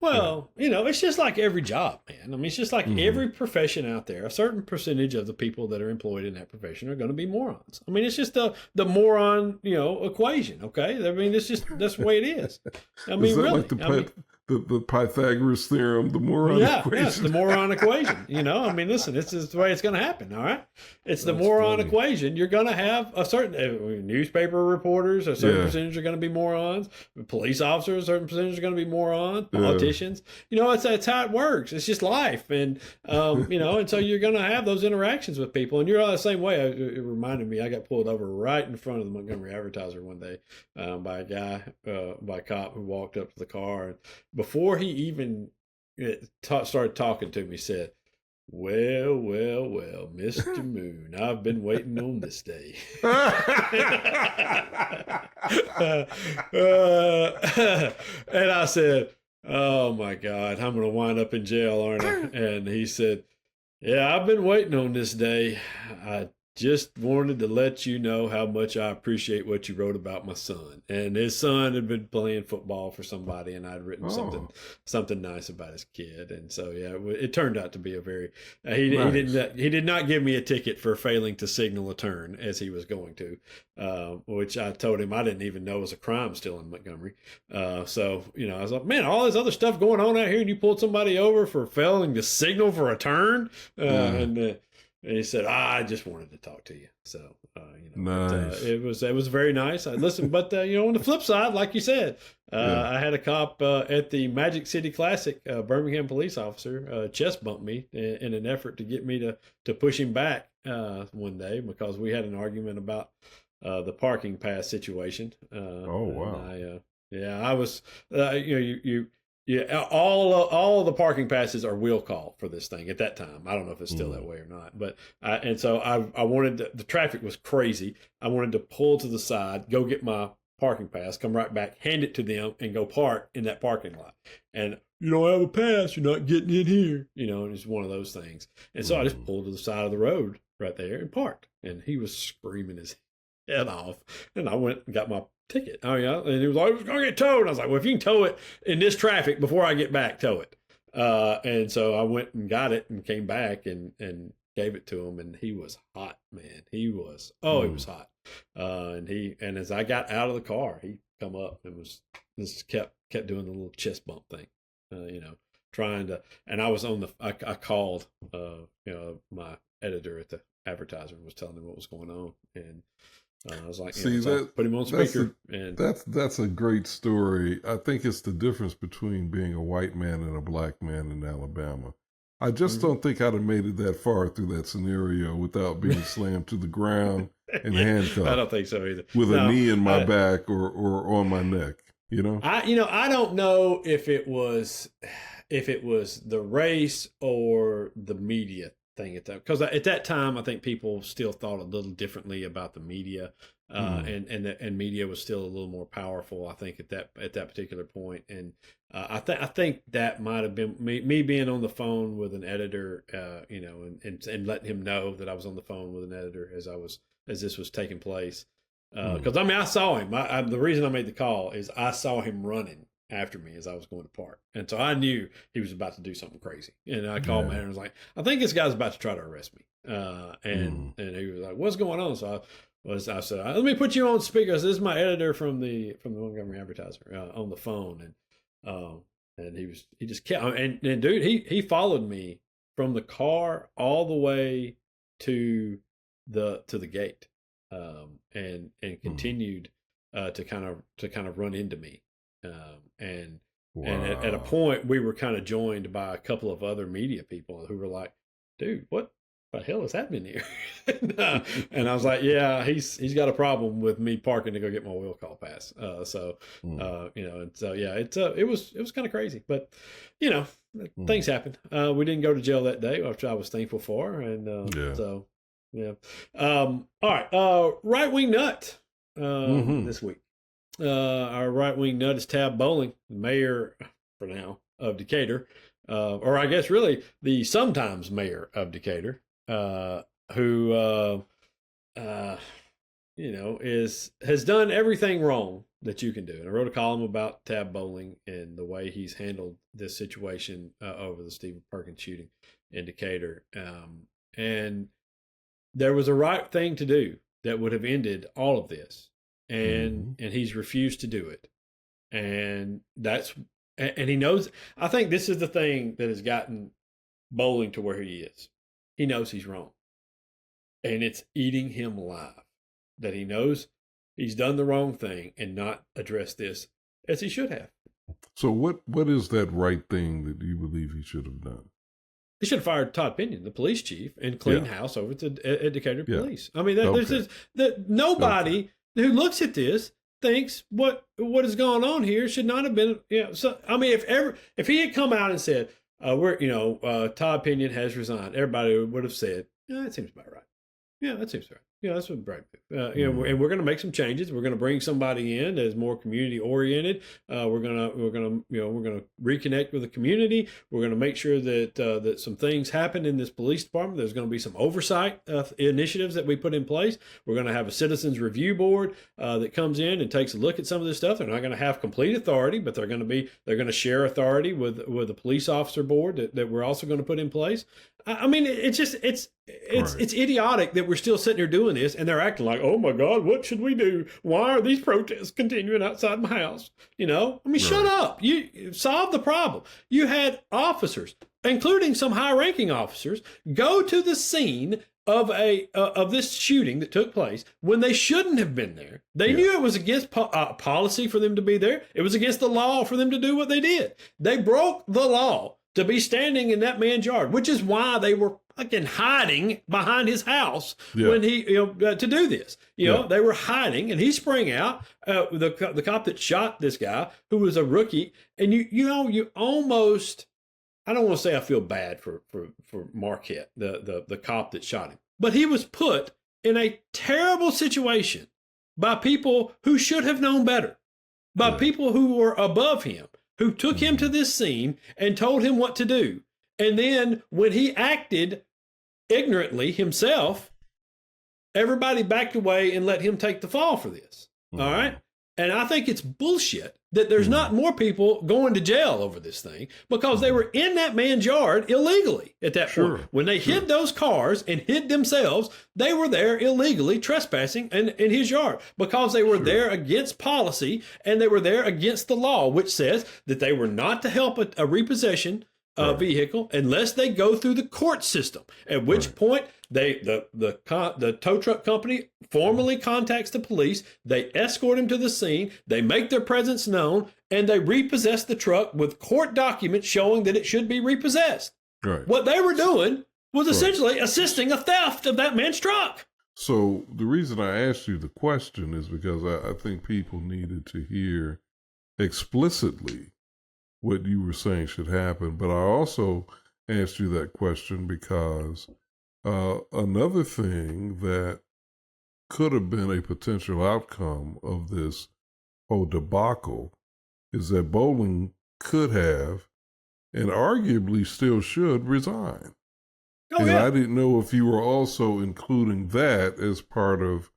Well, it's just like every job, man. I mean, it's just like every profession out there. A certain percentage of the people that are employed in that profession are going to be morons. I mean, it's just the moron, equation. Okay, I mean, that's the way it is. I mean, really, like the Pythagoras theorem, the moron equation. Yeah, it's the moron equation. I mean, listen, this is the way it's going to happen. All right, it's the moron equation. You're going to have a certain newspaper reporters, a certain percentage are going to be morons. Police officers, a certain percentage are going to be morons. Politicians, it's how it works. It's just life, and and so you're going to have those interactions with people, and you're the same way. It reminded me, I got pulled over right in front of the Montgomery Advertiser one day by a cop who walked up to the car, and before he even started talking to me, said, well, Mr. Moon, I've been waiting on this day. And I said, oh my God, I'm going to wind up in jail, aren't I? And he said, yeah, I've been waiting on this day. I just wanted to let you know how much I appreciate what you wrote about my son. And his son had been playing football for somebody, and I'd written something nice about his kid. And so, it turned out to be a very he did not give me a ticket for failing to signal a turn as he was going to, which I told him I didn't even know was a crime still in Montgomery. So I was like, man, all this other stuff going on out here, and you pulled somebody over for failing to signal for a turn, and he said, I just wanted to talk to you. So, nice. It was very nice. I listened, but, on the flip side, like you said, I had a cop at the Magic City Classic, Birmingham police officer, chest bumped me in an effort to get me to push him back one day because we had an argument about the parking pass situation. Oh, wow. I was, all the parking passes are wheel call for this thing at that time. I don't know if it's still that way or not, but I wanted the traffic was crazy. I wanted to pull to the side, go get my parking pass, come right back, hand it to them, and go park in that parking lot. And you don't have a pass, you're not getting in here. And it's one of those things. And so I just pulled to the side of the road right there and parked. And he was screaming his head off, and I went and got my ticket. Oh yeah, and he was like, "It's gonna get towed." And I was like, "Well, if you can tow it in this traffic before I get back, tow it." And so I went and got it and came back and gave it to him, and he was hot, man. He was he was hot. And as I got out of the car, he come up and just kept doing the little chest bump thing, trying to. And I was I called my editor at the Advertiser and was telling him what was going on, and I was like, put him on speaker. That's a great story. I think it's the difference between being a white man and a black man in Alabama. I just don't think I'd have made it that far through that scenario without being slammed to the ground and handcuffed. I don't think so either. With a knee in my back or on my neck. I don't know if it was the race or the media thing because at that time I think people still thought a little differently about the media, and media was still a little more powerful, I think, at that particular point. And I think that might have been me being on the phone with an editor, and letting him know that I was on the phone with an editor as this was taking place. Because I saw him. The reason I made the call is I saw him running after me as I was going to park, and so I knew he was about to do something crazy. And I called my editor and was like, "I think this guy's about to try to arrest me." And he was like, "What's going on?" So I said, "Let me put you on speaker." So this is my editor from the Montgomery Advertiser on the phone, and he just kept and dude, he followed me from the car all the way to the gate, and continued to kind of run into me. And at a point we were kind of joined by a couple of other media people who were like, "Dude, what the hell is happening here?" and I was like, "Yeah, he's got a problem with me parking to go get my oil call pass." And so yeah, it was kind of crazy, but things happen. We didn't go to jail that day, which I was thankful for. And so yeah. All right. Right wing nut this week. Our right-wing nut is Tab Bowling, the mayor, for now, of Decatur, or I guess really the sometimes mayor of Decatur, who has done everything wrong that you can do. And I wrote a column about Tab Bowling and the way he's handled this situation over the Stephen Perkins shooting in Decatur. And there was a right thing to do that would have ended all of this. And he's refused to do it. And he knows. I think this is the thing that has gotten Bowling to where he is. He knows he's wrong. And it's eating him alive that he knows he's done the wrong thing and not addressed this as he should have. So what is that right thing that you believe he should have done? He should have fired Todd Pinion, the police chief, and cleaned house over to Decatur Police. I mean, nobody who looks at this thinks what has gone on here should not have been. So I mean, if he had come out and said, Todd Pinion has resigned, everybody would have said, "Yeah, that seems about right. Yeah, that seems right. Yeah, that's what right. And we're going to make some changes. We're going to bring somebody in that is more community oriented. We're going to reconnect with the community. We're going to make sure that some things happen in this police department. There's going to be some oversight initiatives that we put in place. We're going to have a citizens review board that comes in and takes a look at some of this stuff. They're not going to have complete authority, but they're going to share authority with the police officer board that we're also going to put in place. I mean, it's idiotic that we're still sitting here doing this, and they're acting like, "Oh my God, what should we do? Why are these protests continuing outside my house?" Shut up. You solve the problem. You had officers, including some high-ranking officers, go to the scene of this shooting that took place when they shouldn't have been there. They knew it was against policy for them to be there. It was against the law for them to do what they did. They broke the law to be standing in that man's yard, which is why they were fucking hiding behind his house when he, to do this. They were hiding, and he sprang out. The cop that shot this guy, who was a rookie, and you almost, I don't want to say I feel bad for Marquette, the cop that shot him, but he was put in a terrible situation by people who should have known better, by people who were above him, who took him to this scene and told him what to do. And then when he acted ignorantly himself, everybody backed away and let him take the fall for this. All right. And I think it's bullshit that there's not more people going to jail over this thing, because they were in that man's yard illegally at that point. When they hid those cars and hid themselves, they were there illegally trespassing in his yard, because they were there against policy, and they were there against the law, which says that they were not to help a repossession vehicle unless they go through the court system, at which point the tow truck company formally contacts the police. They escort him to the scene. They make their presence known, and they repossess the truck with court documents showing that it should be repossessed. What they were doing was essentially assisting a theft of that man's truck. So the reason I asked you the question is because I think people needed to hear explicitly what you were saying should happen. But I also asked you that question because Another thing that could have been a potential outcome of this whole debacle is that Bowling could have, and arguably still should, resign. Oh, and yeah. I didn't know if you were also including that as part of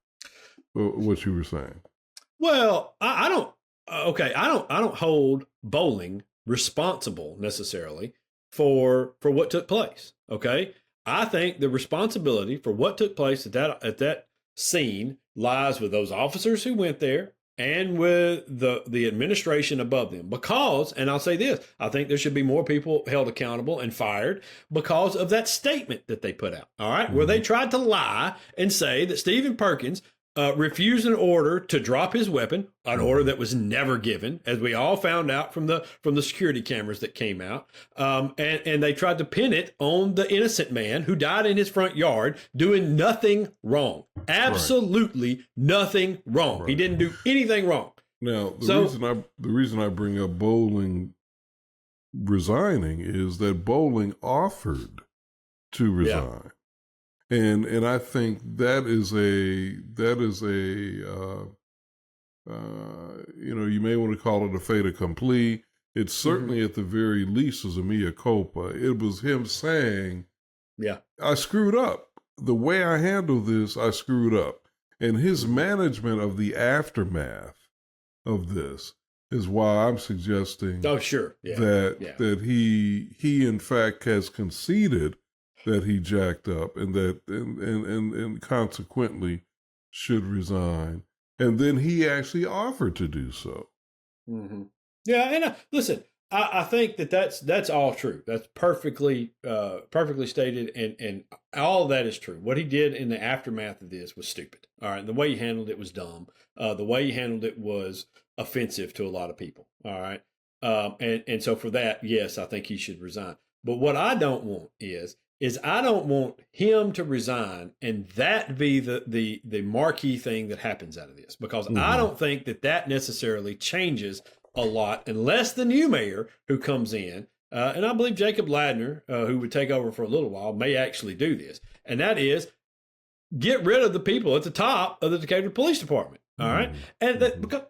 what you were saying. Well, I don't. Okay, I don't hold Bowling responsible necessarily for what took place. Okay, I think the responsibility for what took place at that scene lies with those officers who went there and with the administration above them. Because, and I'll say this, I think there should be more people held accountable and fired because of that statement that they put out. All right, where they tried to lie and say that Stephen Perkins refused an order to drop his weapon, an order that was never given, as we all found out from the security cameras that came out. And they tried to pin it on the innocent man who died in his front yard doing nothing wrong. Absolutely nothing wrong. Right. He didn't do anything wrong. Now, the reason I bring up Bowling resigning is that Bowling offered to resign. Yeah. And I think that is a you may want to call it a fait accompli. It certainly at the very least was a mea culpa. It was him saying, yeah, I screwed up. The way I handled this, I screwed up. And his management of the aftermath of this is why I'm suggesting that he in fact has conceded that he jacked up and that and consequently should resign. And then he actually offered to do so. Mm-hmm. Yeah, and listen, I think that's all true. That's perfectly stated, and all of that is true. What he did in the aftermath of this was stupid. All right, the way he handled it was dumb. The way he handled it was offensive to a lot of people. All right, and so for that, yes, I think he should resign. But what I don't want is I don't want him to resign and that be the marquee thing that happens out of this, because I don't think that necessarily changes a lot unless the new mayor who comes in, and I believe Jacob Ladner, who would take over for a little while, may actually do this. And that is get rid of the people at the top of the Decatur Police Department. All right. And because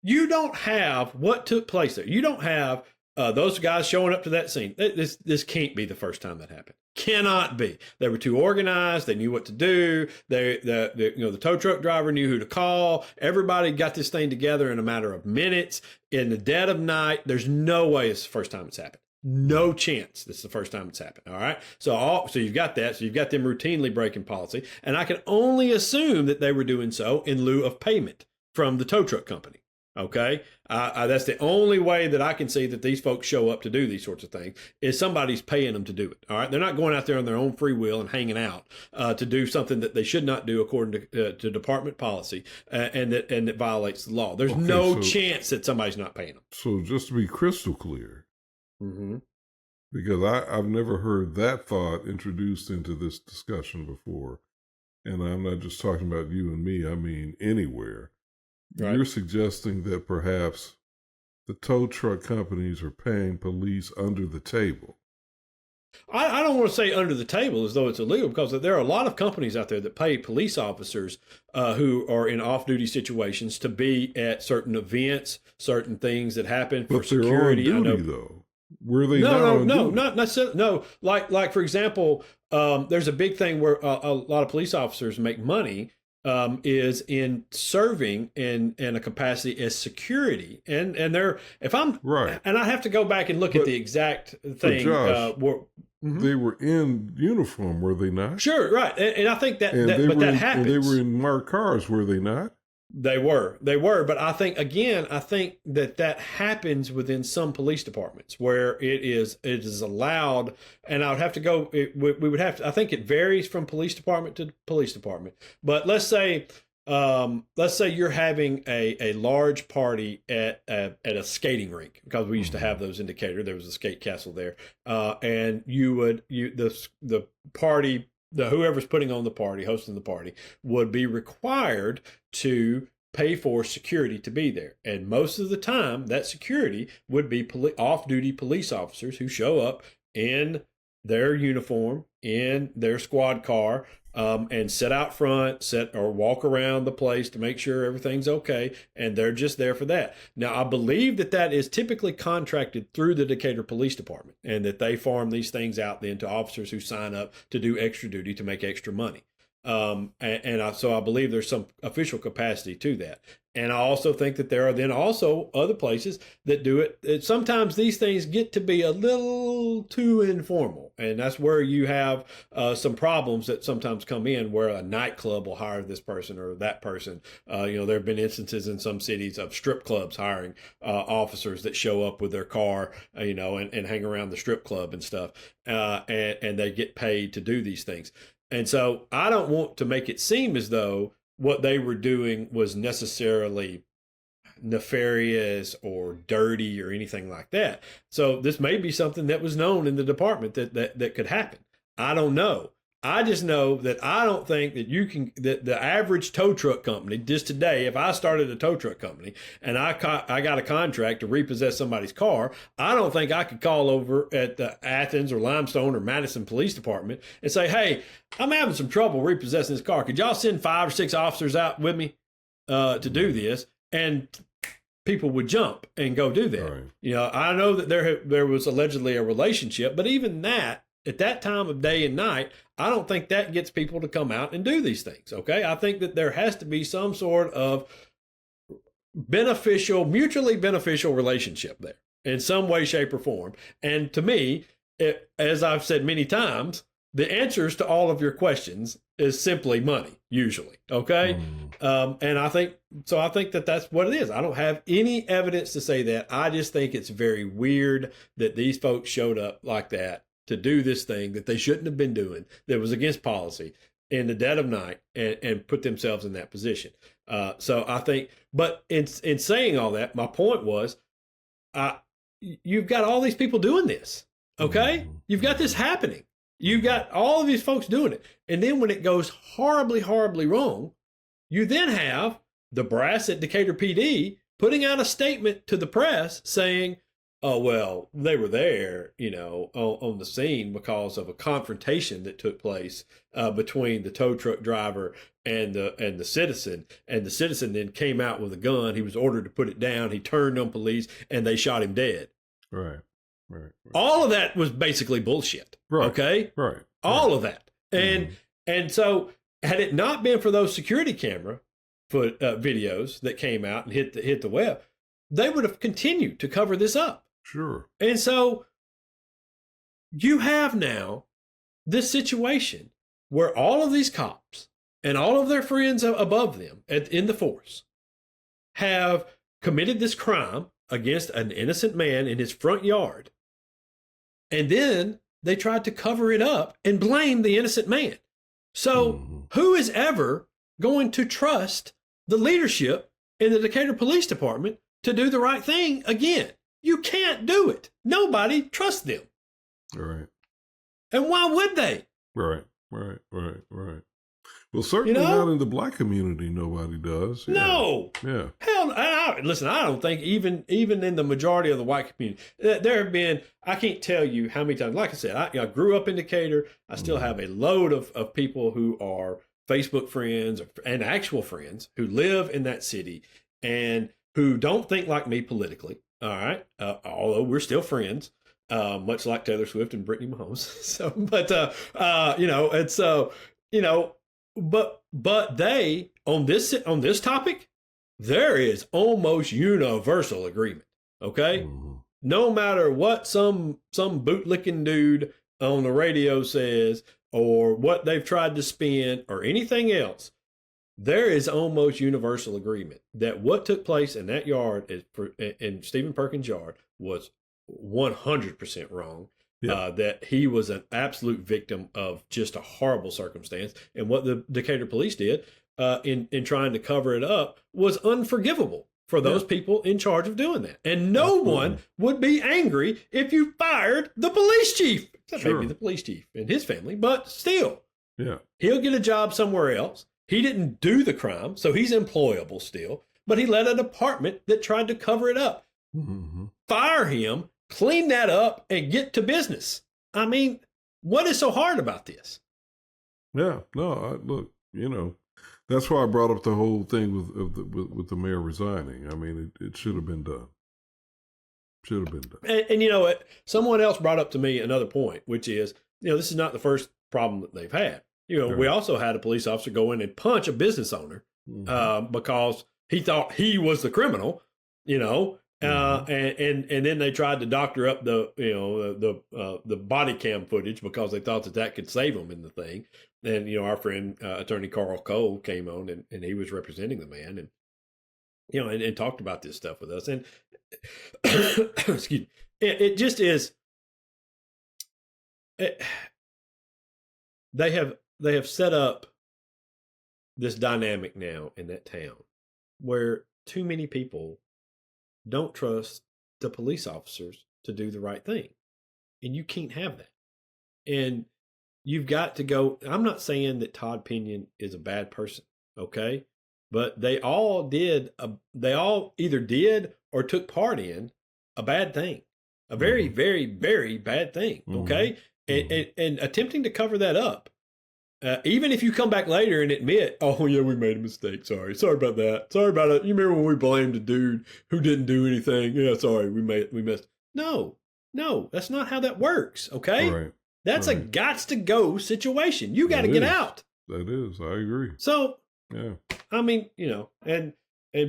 you don't have what took place there. You don't have those guys showing up to that scene. This can't be the first time that happened. Cannot be. They were too organized. They knew what to do. The tow truck driver knew who to call. Everybody got this thing together in a matter of minutes in the dead of night. There's no way it's the first time it's happened. No chance this is the first time it's happened. All right. So you've got that. So you've got them routinely breaking policy. And I can only assume that they were doing so in lieu of payment from the tow truck company. Okay. That's the only way that I can see that these folks show up to do these sorts of things is somebody's paying them to do it. All right. They're not going out there on their own free will and hanging out to do something that they should not do according to department policy and that violates the law. There's no chance that somebody's not paying them. So just to be crystal clear, because I've never heard that thought introduced into this discussion before. And I'm not just talking about you and me. I mean, anywhere. Right. You're suggesting that perhaps the tow truck companies are paying police under the table. I don't want to say under the table as though it's illegal, because there are a lot of companies out there that pay police officers who are in off-duty situations to be at certain events, certain things that happen for security. But they're on duty, though. Were they not not necessarily. No, like for example, there's a big thing where a lot of police officers make money. Is in serving in a capacity as security, and they're if I'm right, and I have to go back and look at the exact thing. Josh, they were in uniform, were they not? Sure, right, and I think that happens. And they were in marked cars, were they not? They were, but I think that happens within some police departments where it is allowed, and I would have to go. We would have to. I think it varies from police department to police department. But let's say you're having a large party at a skating rink, because we used to have those in Decatur. There was a skate castle there, and the party. Whoever's putting on the party, hosting the party, would be required to pay for security to be there. And most of the time, that security would be off-duty police officers who show up in their uniform in their squad car, and sit out front, sit or walk around the place to make sure everything's okay, and they're just there for that. Now, I believe that that is typically contracted through the Decatur Police Department, and that they farm these things out then to officers who sign up to do extra duty to make extra money. So I believe there's some official capacity to that. And I also think that there are then also other places that do it. Sometimes these things get to be a little too informal. And that's where you have some problems that sometimes come in, where a nightclub will hire this person or that person. There have been instances in some cities of strip clubs hiring officers that show up with their car, and hang around the strip club and stuff. And they get paid to do these things. And so I don't want to make it seem as though what they were doing was necessarily nefarious or dirty or anything like that. So this may be something that was known in the department that could happen. I don't know. I just know that I don't think that that the average tow truck company, just today, if I started a tow truck company and I got a contract to repossess somebody's car, I don't think I could call over at the Athens or Limestone or Madison Police Department and say, hey, I'm having some trouble repossessing this car. Could y'all send 5 or 6 officers out with me to do this? And people would jump and go do that. Right. I know that there was allegedly a relationship, but even that, at that time of day and night, I don't think that gets people to come out and do these things. Okay. I think that there has to be some sort of mutually beneficial relationship there in some way, shape, or form. And to me, as I've said many times, the answers to all of your questions is simply money, usually. Okay. And I think that that's what it is. I don't have any evidence to say that. I just think it's very weird that these folks showed up like that to do this thing that they shouldn't have been doing, that was against policy, in the dead of night, and put themselves in that position. So I think, but in saying all that, my point was, you've got all these people doing this. Okay. You've got this happening. You've got all of these folks doing it. And then when it goes horribly, horribly wrong, you then have the brass at Decatur PD putting out a statement to the press saying, oh, well, they were there, on the scene because of a confrontation that took place between the tow truck driver and the citizen. And the citizen then came out with a gun. He was ordered to put it down. He turned on police and they shot him dead. Right. All of that was basically bullshit. Right. Okay. Right. All of that. And so had it not been for those security camera videos that came out and hit the web, they would have continued to cover this up. Sure. And so you have now this situation where all of these cops and all of their friends above them in the force have committed this crime against an innocent man in his front yard. And then they tried to cover it up and blame the innocent man. So who is ever going to trust the leadership in the Decatur Police Department to do the right thing again? You can't do it. Nobody trusts them. Right. And why would they? Right. Well, certainly not in the Black community. Nobody does. Yeah. No. Yeah. Hell, listen, I don't think even in the majority of the white community, there have been, I can't tell you how many times, like I said, I grew up in Decatur. I still have a load of people who are Facebook friends and actual friends who live in that city and who don't think like me politically. All right. Although we're still friends, much like Taylor Swift and Brittany Mahomes. So, but they, on this topic, there is almost universal agreement. Okay. No matter what some bootlicking dude on the radio says, or what they've tried to spin or anything else, there is almost universal agreement that what took place in that yard in Stephen Perkins' yard was 100% wrong. Yeah. That he was an absolute victim of just a horrible circumstance. And what the Decatur police did in trying to cover it up was unforgivable for those people in charge of doing that. And no one would be angry if you fired the police chief. Except maybe the police chief and his family, but still. Yeah. He'll get a job somewhere else. He didn't do the crime, so he's employable still, but he led a department that tried to cover it up. Fire him, clean that up, and get to business. I mean, What is so hard about this? Yeah, no, look, that's why I brought up the whole thing with the mayor resigning. I mean, it should have been done. Should have been done. And you know what? Someone else brought up to me another point, which is, this is not the first problem that they've had. We also had a police officer go in and punch a business owner because he thought he was the criminal, and then they tried to doctor up the body cam footage because they thought that could save them in the thing. And our friend attorney Carl Cole came on and he was representing the man and and talked about this stuff with us. And excuse me, it just is. They have set up this dynamic now in that town where too many people don't trust the police officers to do the right thing. And you can't have that. And you've got to go. I'm not saying that Todd Pinion is a bad person, okay? But they all either did or took part in a bad thing, a very, very, very bad thing, okay? And attempting to cover that up. Even if you come back later and admit, oh, yeah, we made a mistake. Sorry about that. Sorry about it. You remember when we blamed the dude who didn't do anything? Yeah, sorry, we missed. No, that's not how that works, okay? Right. That's a gots-to-go situation. You got to get out. That is. I agree. So, yeah. I mean, and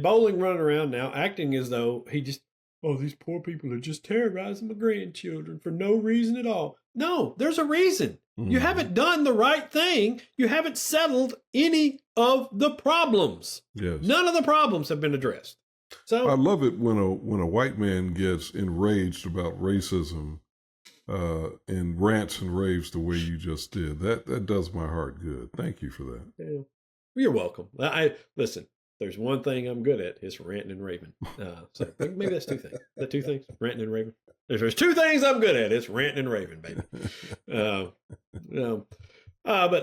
Bowling running around now acting as though these poor people are just terrorizing my grandchildren for no reason at all. No, there's a reason. You haven't done the right thing. You haven't settled any of the problems. Yes. None of the problems have been addressed. So I love it when a white man gets enraged about racism and rants and raves the way you just did. That does my heart good. Thank you for that. Yeah. You're welcome. Listen. There's one thing I'm good at. It's ranting and raving. So maybe that's two things. Is that two things? Ranting and raving. If there's two things I'm good at, it's ranting and raving, baby. But all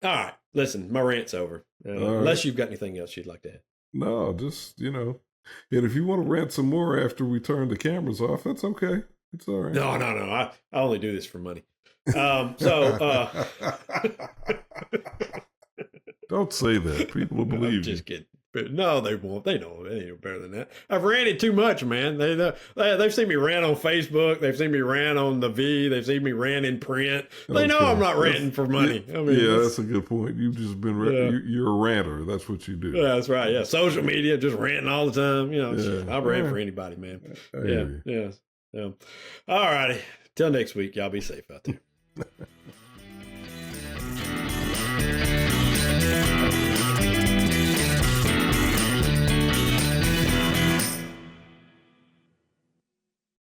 right. Listen, my rant's over. Unless you've got anything else you'd like to add. No, just and if you want to rant some more after we turn the cameras off, that's okay. It's all right. No. I only do this for money. Don't say that. People will believe you. Just kidding. No, they won't. They know they ain't better than that. I've ranted too much, man. They've seen me rant on Facebook. They've seen me rant on the V. They've seen me rant in print. They know I'm not ranting for money. I mean, that's a good point. You've just been you're a ranter. That's what you do. Yeah, that's right. Yeah, social media, just ranting all the time. I'll rant for anybody, man. Yeah. All righty. Till next week. Y'all be safe out there.